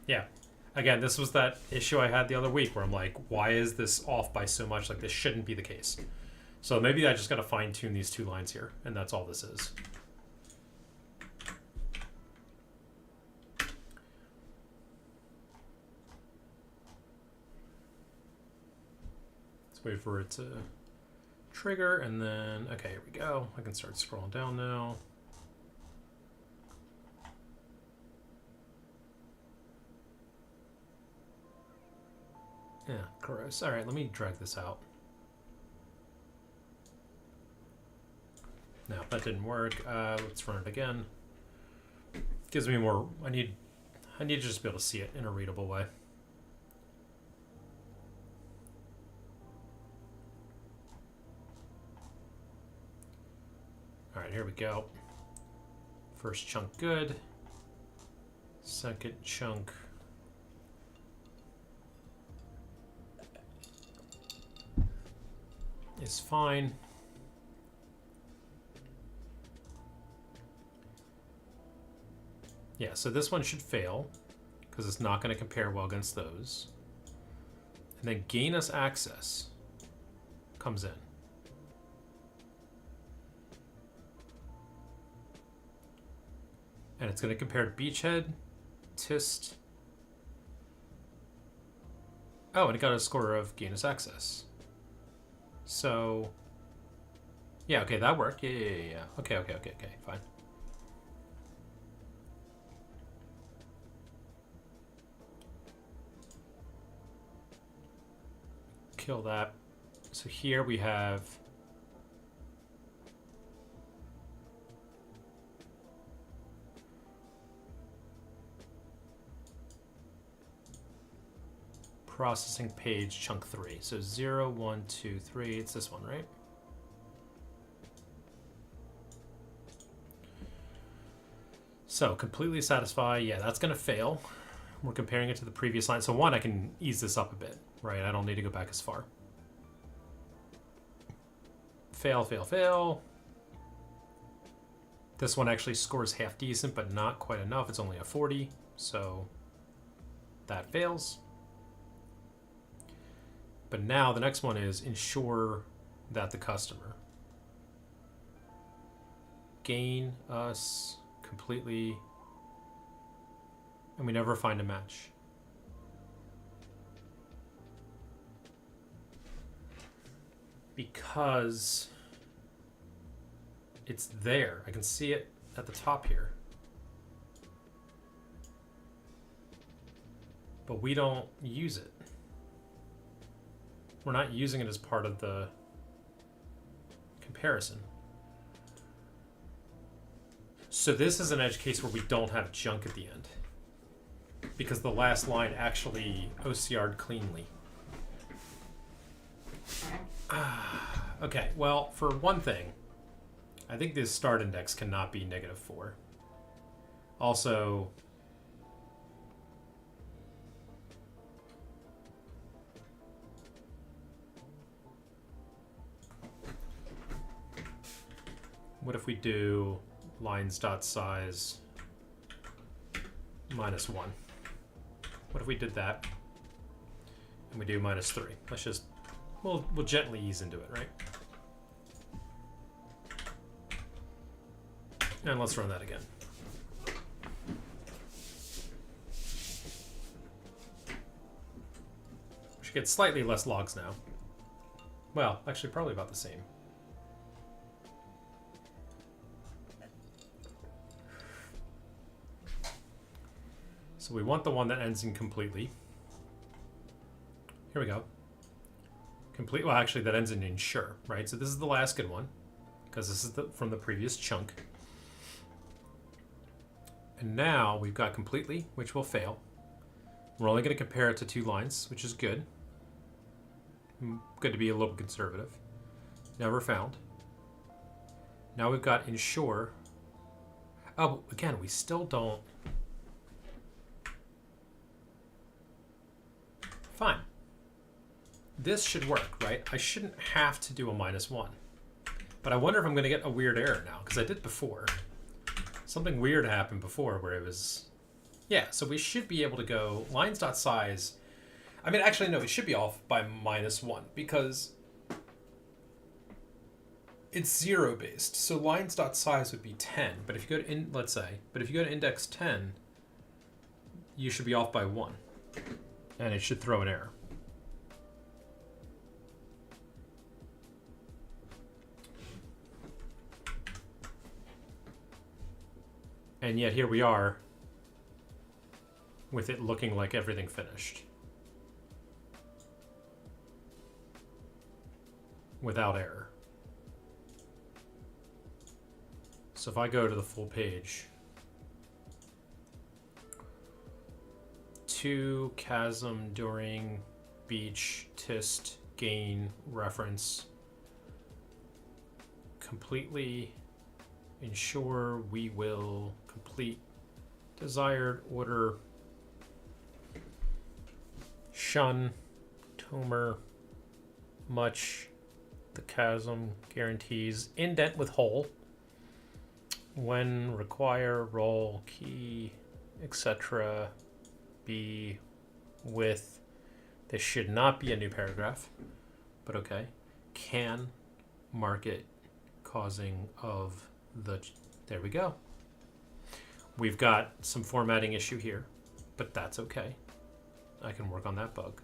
A: Yeah. Again, this was that issue I had the other week where I'm like, why is this off by so much? Like, this shouldn't be the case. So maybe I just got to fine-tune these 2 lines here, and that's all this is. Let's wait for it to trigger, and then, okay, here we go. I can start scrolling down now. Yeah, gross. All right, let me drag this out. No, that didn't work. Let's run it again. Gives me more. I need to just be able to see it in a readable way. All right, here we go. First chunk good. Second chunk. Is fine. Yeah, so this one should fail because it's not going to compare well against those. And then gain us access comes in. And it's going to compare to beachhead, tist. Oh, and it got a score of gain us access. So, yeah, okay, that worked. Yeah. Okay, fine. kill that. So here we have processing page chunk 3. So 0, 1, 2, 3. It's this one, right? So completely satisfy. Yeah, that's going to fail. We're comparing it to the previous line. So 1, I can ease this up a bit, right? I don't need to go back as far. Fail, fail, fail. This one actually scores half decent, but not quite enough. It's only a 40, so that fails. But now the next one is ensure that the customer gain us completely, and we never find a match. Because it's there. I can see it at the top here. But we don't use it. We're not using it as part of the comparison. So this is an edge case where we don't have junk at the end, because the last line actually OCR'd cleanly. Okay, well, for one thing, I think this start index cannot be -4. Also, what if we do lines.size -1? What if we did that and we do -3? Let's just, we'll gently ease into it, right? And let's run that again. We should get slightly less logs now. Well, actually probably about the same. So we want the one that ends in completely. Here we go. Complete, well, actually that ends in ensure, right? So this is the last good one, because this is from the previous chunk. And now we've got completely, which will fail. We're only going to compare it to 2 lines, which is good. Good to be a little conservative. Never found. Now we've got ensure. Oh, again, we still don't. Fine. This should work, right? I shouldn't have to do a -1. But I wonder if I'm going to get a weird error now, because I did before. Something weird happened before where it was... Yeah, so we should be able to go lines.size. I mean, actually, no, it should be off by -1 because it's 0 based. So lines.size would be 10. But if you go to, let's say, but if you go to index 10, you should be off by 1. And it should throw an error. And yet here we are with it looking like everything finished. Without error. So if I go to the full page, to chasm during beach tist gain reference completely ensure we will complete desired order shun tomer much the chasm guarantees indent with hole when require role key etc be with, this should not be a new paragraph, but okay, can market causing of the, there we go. We've got some formatting issue here, but that's okay. I can work on that bug.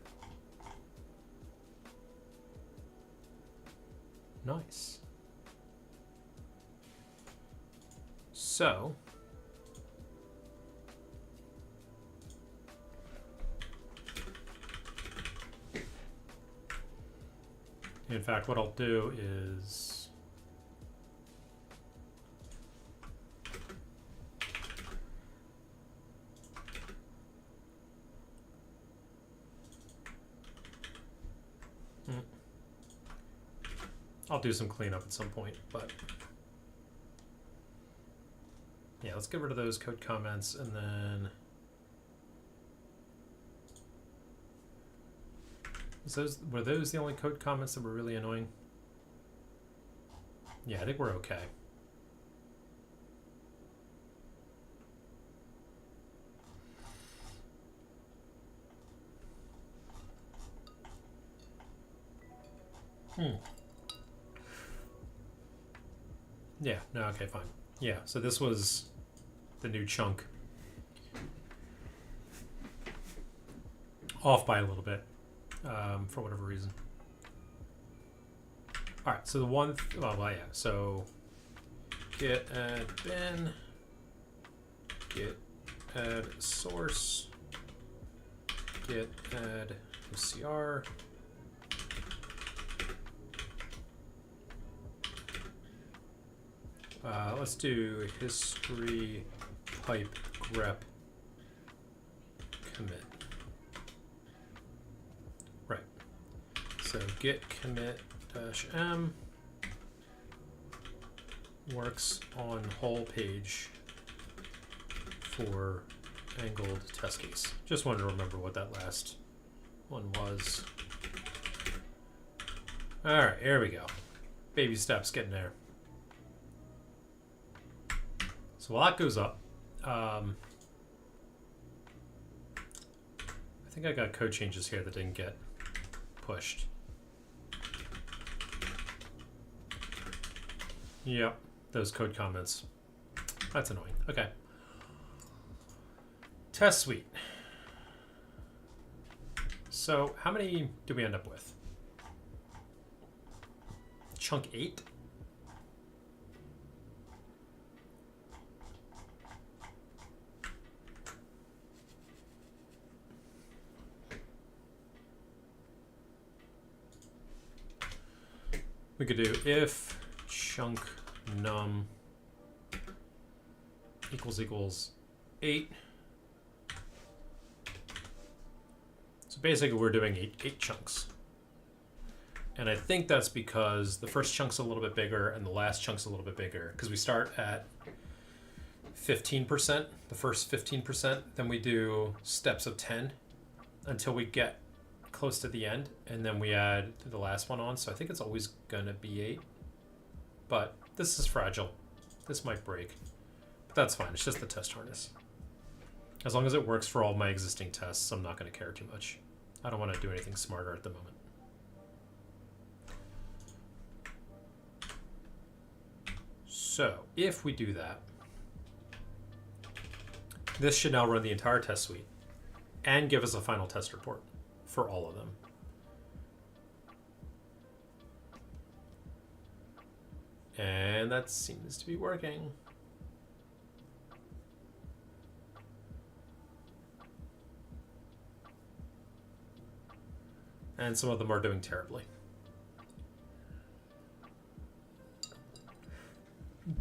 A: Nice. So, In fact, what I'll do is I'll do some cleanup at some point, but yeah, let's get rid of those code comments, and then were those the only code comments that were really annoying? Yeah, I think we're okay. Yeah, no, okay, fine. Yeah, so this was the new chunk. Off by a little bit, for whatever reason. All right, so the one, well, yeah, so git add bin, git add source, git add OCR, let's do history pipe grep commit. Right. So git commit -m works on whole page for angled test case. Just wanted to remember what that last one was. All right, here we go. Baby steps, getting there. So while that goes up, I think I got code changes here that didn't get pushed. Yep, those code comments. That's annoying. Okay. Test suite. So how many do we end up with? Chunk 8? We could do if chunk num equals 8. So basically we're doing eight chunks. And I think that's because the first chunk's a little bit bigger and the last chunk's a little bit bigger, because we start at 15%, the first 15%, then we do steps of 10 until we get close to the end, and then we add the last one on. So I think it's always gonna be 8, but this is fragile. This might break, but that's fine. It's just the test harness. As long as it works for all my existing tests, I'm not gonna care too much. I don't want to do anything smarter at the moment. So if we do that, this should now run the entire test suite and give us a final test report for all of them. And that seems to be working. And some of them are doing terribly.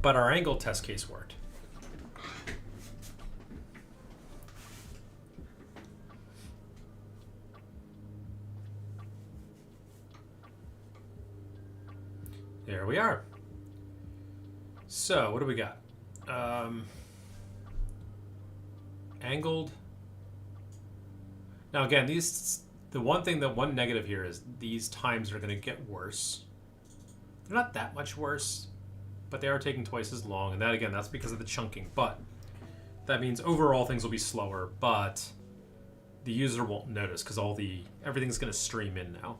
A: But our angle test case worked. There we are. So what do we got? Angled. Now again, the one negative here is these times are going to get worse. They're not that much worse, but they are taking twice as long, and that again, that's because of the chunking. But that means overall things will be slower, but the user won't notice because everything's going to stream in now.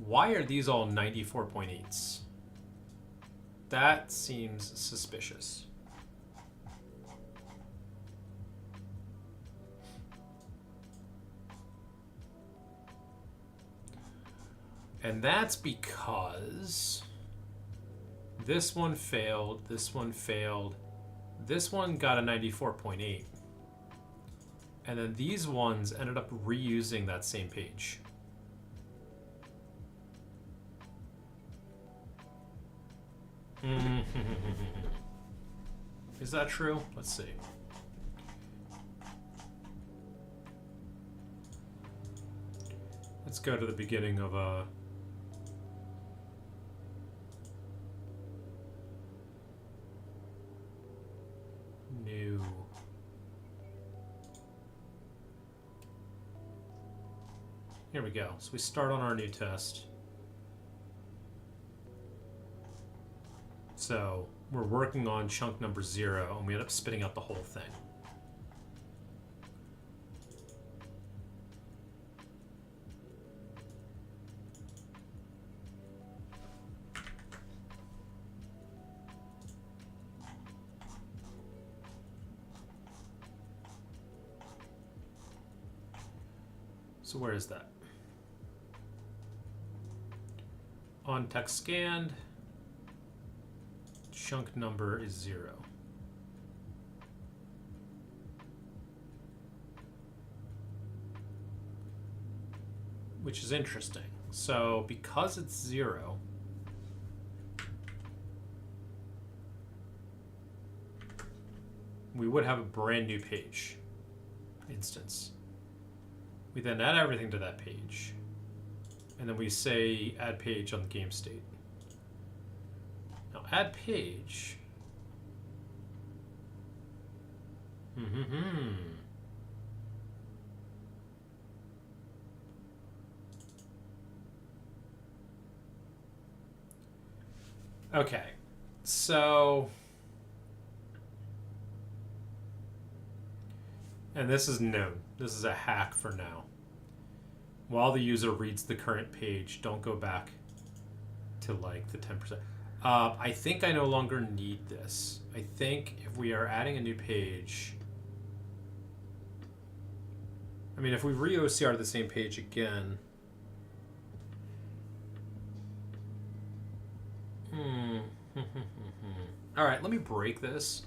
A: Why are these all 94.8s? That seems suspicious. And that's because this one failed, this one failed, this one got a 94.8. And then these ones ended up reusing that same page. Is that true? Let's see. Let's go to the beginning of a new. Here we go. So we start on our new test. So we're working on chunk number 0, and we end up spitting out the whole thing. So where is that? On text scanned, chunk number is 0. Which is interesting. So because it's 0, we would have a brand new page instance. We then add everything to that page. And then we say add page on the game state. Now add page. Okay, so, and this is known. This is a hack for now. While the user reads the current page, don't go back to like the 10%. I think I no longer need this. I think if we are adding a new page, I mean, if we re-OCR the same page again, all right, let me break this.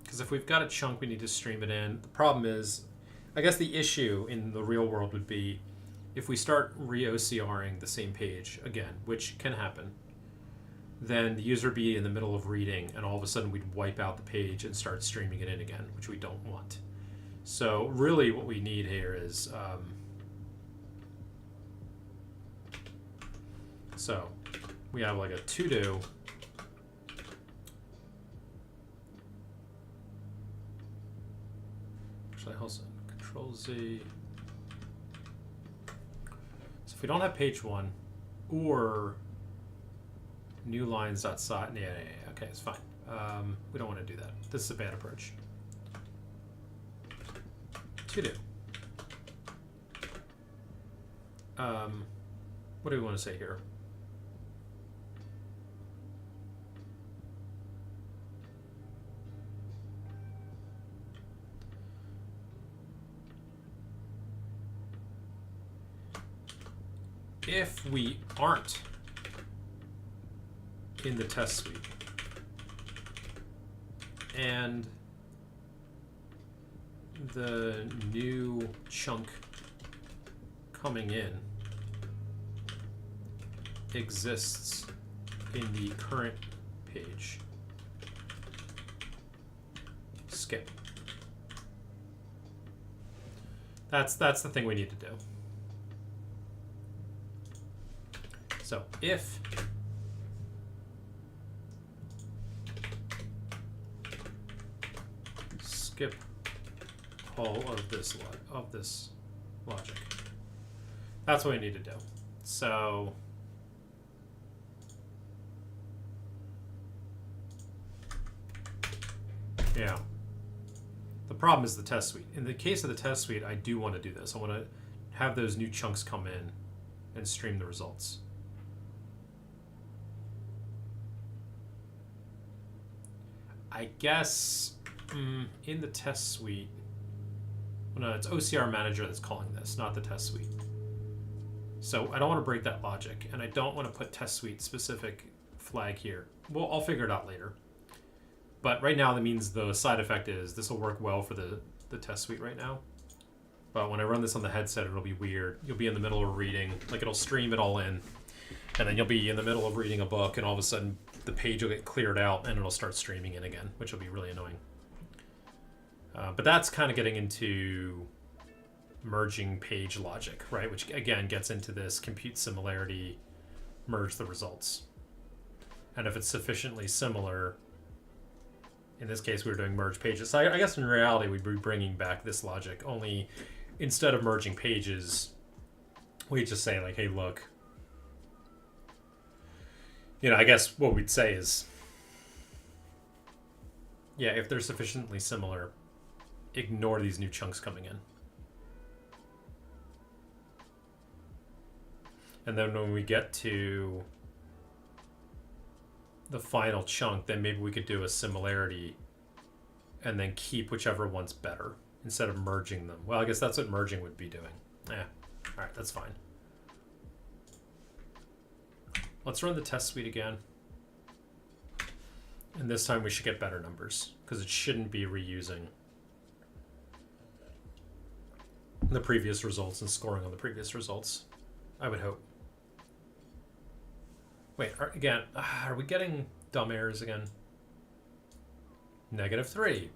A: Because if we've got a chunk, we need to stream it in. The problem is, I guess the issue in the real world would be if we start re-OCRing the same page again, which can happen, then the user would be in the middle of reading and all of a sudden we'd wipe out the page and start streaming it in again, which we don't want. So really what we need here is, so we have like a to-do. Also Control Z. So if we don't have page 1 or new lines outside, yeah, okay, it's fine. We don't want to do that. This is a bad approach. To do. What do we want to say here? If we aren't in the test suite and the new chunk coming in exists in the current page, skip. That's the thing we need to do. So if skip all of this logic, that's what we need to do. So yeah, the problem is the test suite. In the case of the test suite, I do want to do this. I want to have those new chunks come in and stream the results. I guess in the test suite, well, no, it's OCR manager that's calling this, not the test suite. So I don't want to break that logic, and I don't want to put test suite specific flag here. Well, I'll figure it out later. But right now that means the side effect is this will work well for the test suite right now. But when I run this on the headset, it'll be weird. You'll be in the middle of reading, like it'll stream it all in, and then you'll be in the middle of reading a book, and all of a sudden the page will get cleared out, and it'll start streaming in again, which will be really annoying. But that's kind of getting into merging page logic, right? Which again gets into this compute similarity, merge the results. And if it's sufficiently similar, in this case we were doing merge pages. So I guess in reality we'd be bringing back this logic, only instead of merging pages, we just say like, hey, look, you know, I guess what we'd say is, yeah, if they're sufficiently similar, ignore these new chunks coming in. And then when we get to the final chunk, then maybe we could do a similarity and then keep whichever one's better instead of merging them. Well, I guess that's what merging would be doing. Yeah, all right, that's fine. Let's run the test suite again. And this time we should get better numbers because it shouldn't be reusing the previous results and scoring on the previous results, I would hope. Wait, again, are we getting dumb errors again? -3.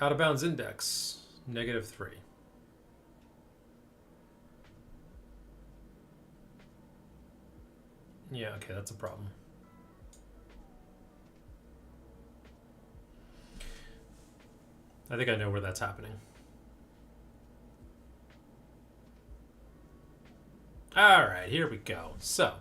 A: Out of bounds index, -3. Yeah, okay, that's a problem. I think I know where that's happening. All right, here we go. So,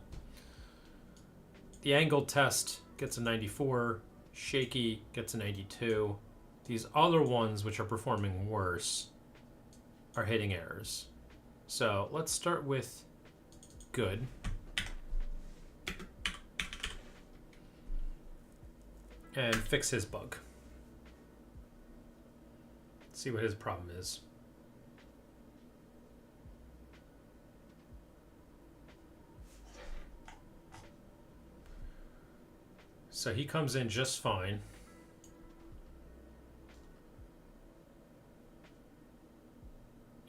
A: the angled test gets a 94, shaky gets a 92. These other ones, which are performing worse, are hitting errors. So, let's start with good. And fix his bug. See what his problem is. So he comes in just fine.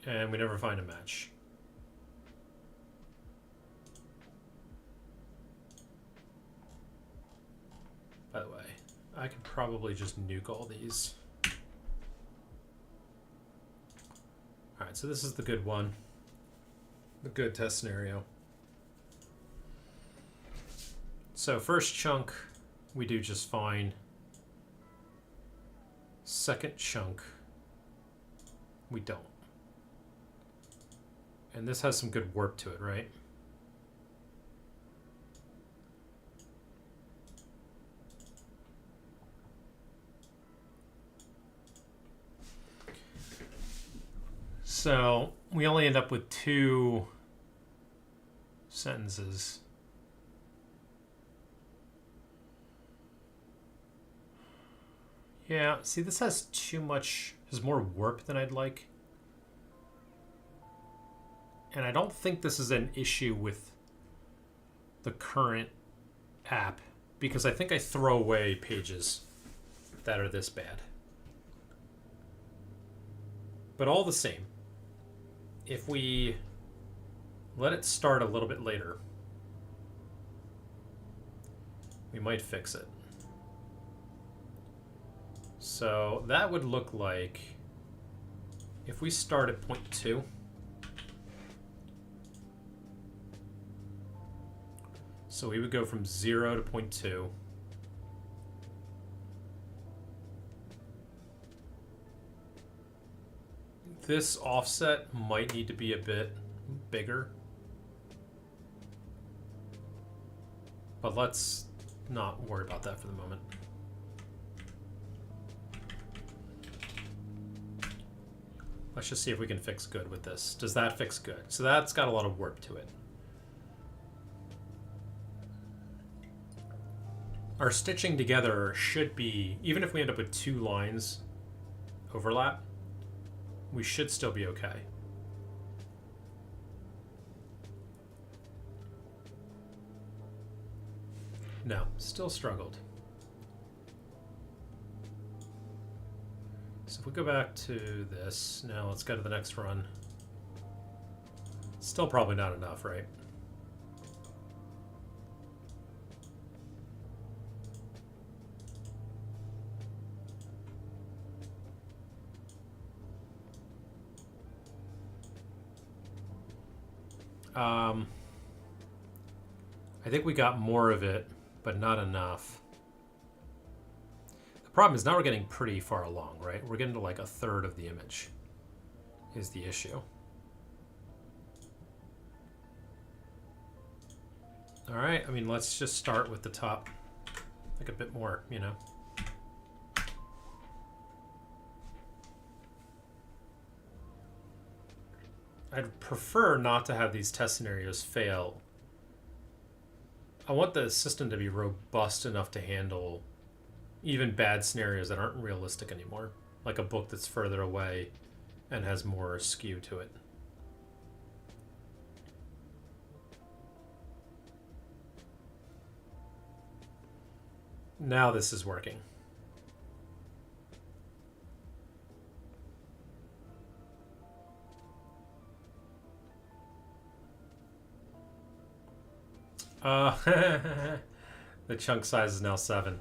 A: And we never find a match. By the way, I could probably just nuke all these. All right, so this is the good one. The good test scenario. So first chunk, we do just fine. Second chunk, we don't. And this has some good warp to it, right? So we only end up with 2 sentences. Yeah, see, this has has more warp than I'd like. And I don't think this is an issue with the current app, because I think I throw away pages that are this bad. But all the same, if we let it start a little bit later, we might fix it. So that would look like if we start at 0.2. So we would go from 0 to 0.2. This offset might need to be a bit bigger. But let's not worry about that for the moment. Let's just see if we can fix good with this. Does that fix good? So that's got a lot of warp to it. Our stitching together should be, even if we end up with 2 lines overlap, we should still be okay. No, still struggled. So if we go back to this, now let's go to the next run. Still probably not enough, right? I think we got more of it, but not enough. The problem is now we're getting pretty far along, right? We're getting to like a third of the image is the issue. All right, I mean, let's just start with the top, like a bit more, you know? I'd prefer not to have these test scenarios fail. I want the system to be robust enough to handle even bad scenarios that aren't realistic anymore, like a book that's further away and has more skew to it. Now this is working. The chunk size is now 7.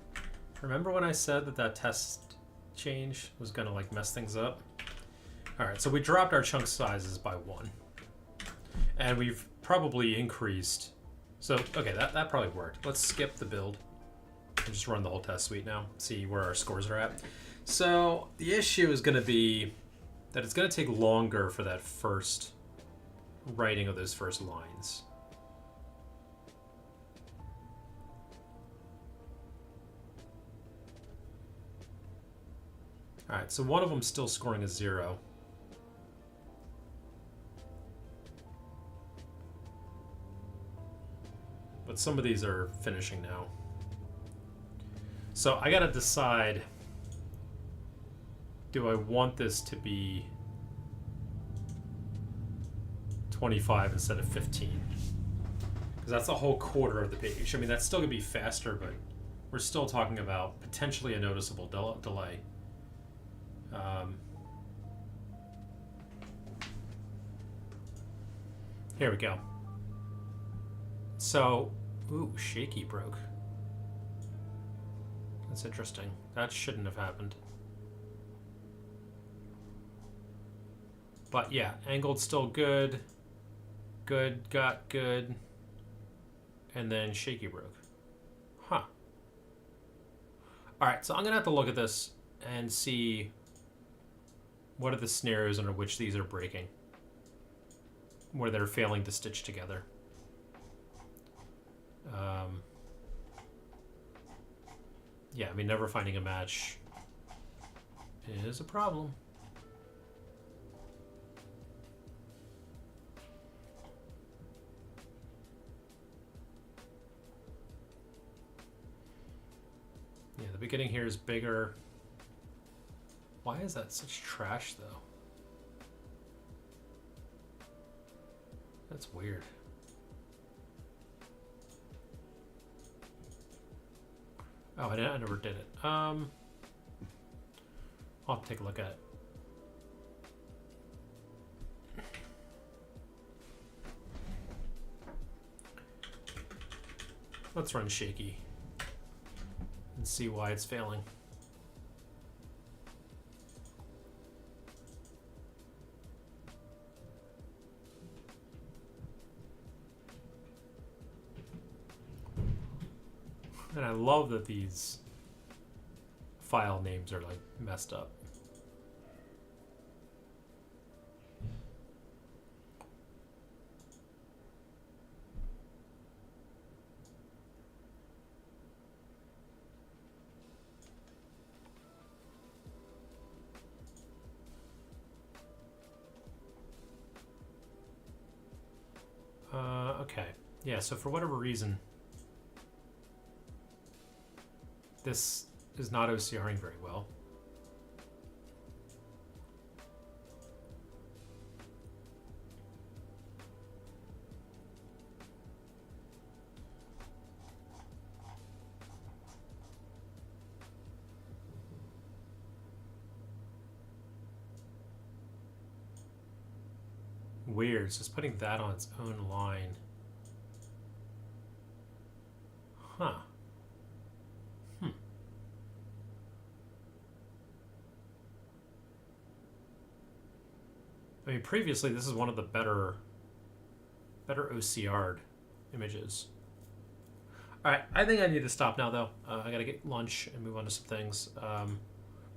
A: Remember when I said that that test change was gonna like mess things up? All right, so we dropped our chunk sizes by 1. And we've probably increased. So, okay, that probably worked. Let's skip the build and just run the whole test suite now, see where our scores are at. So the issue is gonna be that it's gonna take longer for that first writing of those first lines. All right, so one of them's still scoring a 0. But some of these are finishing now. So I gotta decide, do I want this to be 25 instead of 15? Because that's a whole quarter of the page. I mean, that's still gonna be faster, but we're still talking about potentially a noticeable delay. Here we go. So, ooh, shaky broke. That's interesting. That shouldn't have happened. But yeah, angled still good. Good, got good. And then shaky broke. Huh. Alright, so I'm going to have to look at this and see what are the scenarios under which these are breaking, where they're failing to stitch together. Yeah, I mean, never finding a match is a problem. Yeah, the beginning here is bigger. Why is that such trash, though? That's weird. Oh, I never did it. I'll have to take a look at it. Let's run shaky and see why it's failing. And I love that these file names are like messed up. Okay. Yeah, so for whatever reason, this is not OCRing very well. weird. So it's putting that on its own line. Huh. I mean, previously this is one of the better OCR'd images. All right, I think I need to stop now though. I gotta get lunch and move on to some things.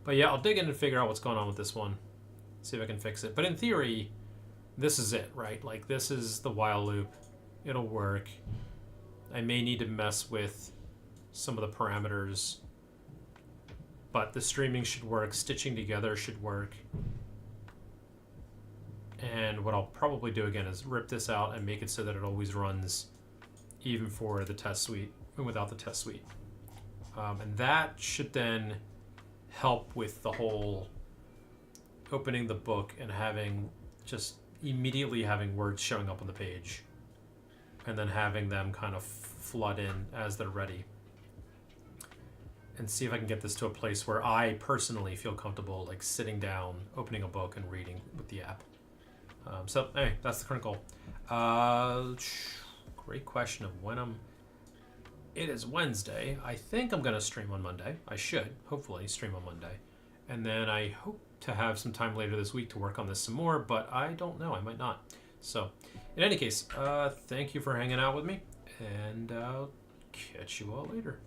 A: But yeah, I'll dig in and figure out what's going on with this one. See if I can fix it. But in theory, this is it, right? Like this is the while loop. It'll work. I may need to mess with some of the parameters, but the streaming should work. Stitching together should work. And what I'll probably do again is rip this out and make it so that it always runs even for the test suite and without the test suite. And that should then help with the whole opening the book and having just immediately having words showing up on the page and then having them kind of flood in as they're ready. And see if I can get this to a place where I personally feel comfortable like sitting down, opening a book and reading with the app. So anyway, that's the current goal. Great question of when it is Wednesday. I think I'm going to stream on Monday. I should, hopefully, stream on Monday. And then I hope to have some time later this week to work on this some more, but I don't know. I might not. So in any case, thank you for hanging out with me, and I'll catch you all later.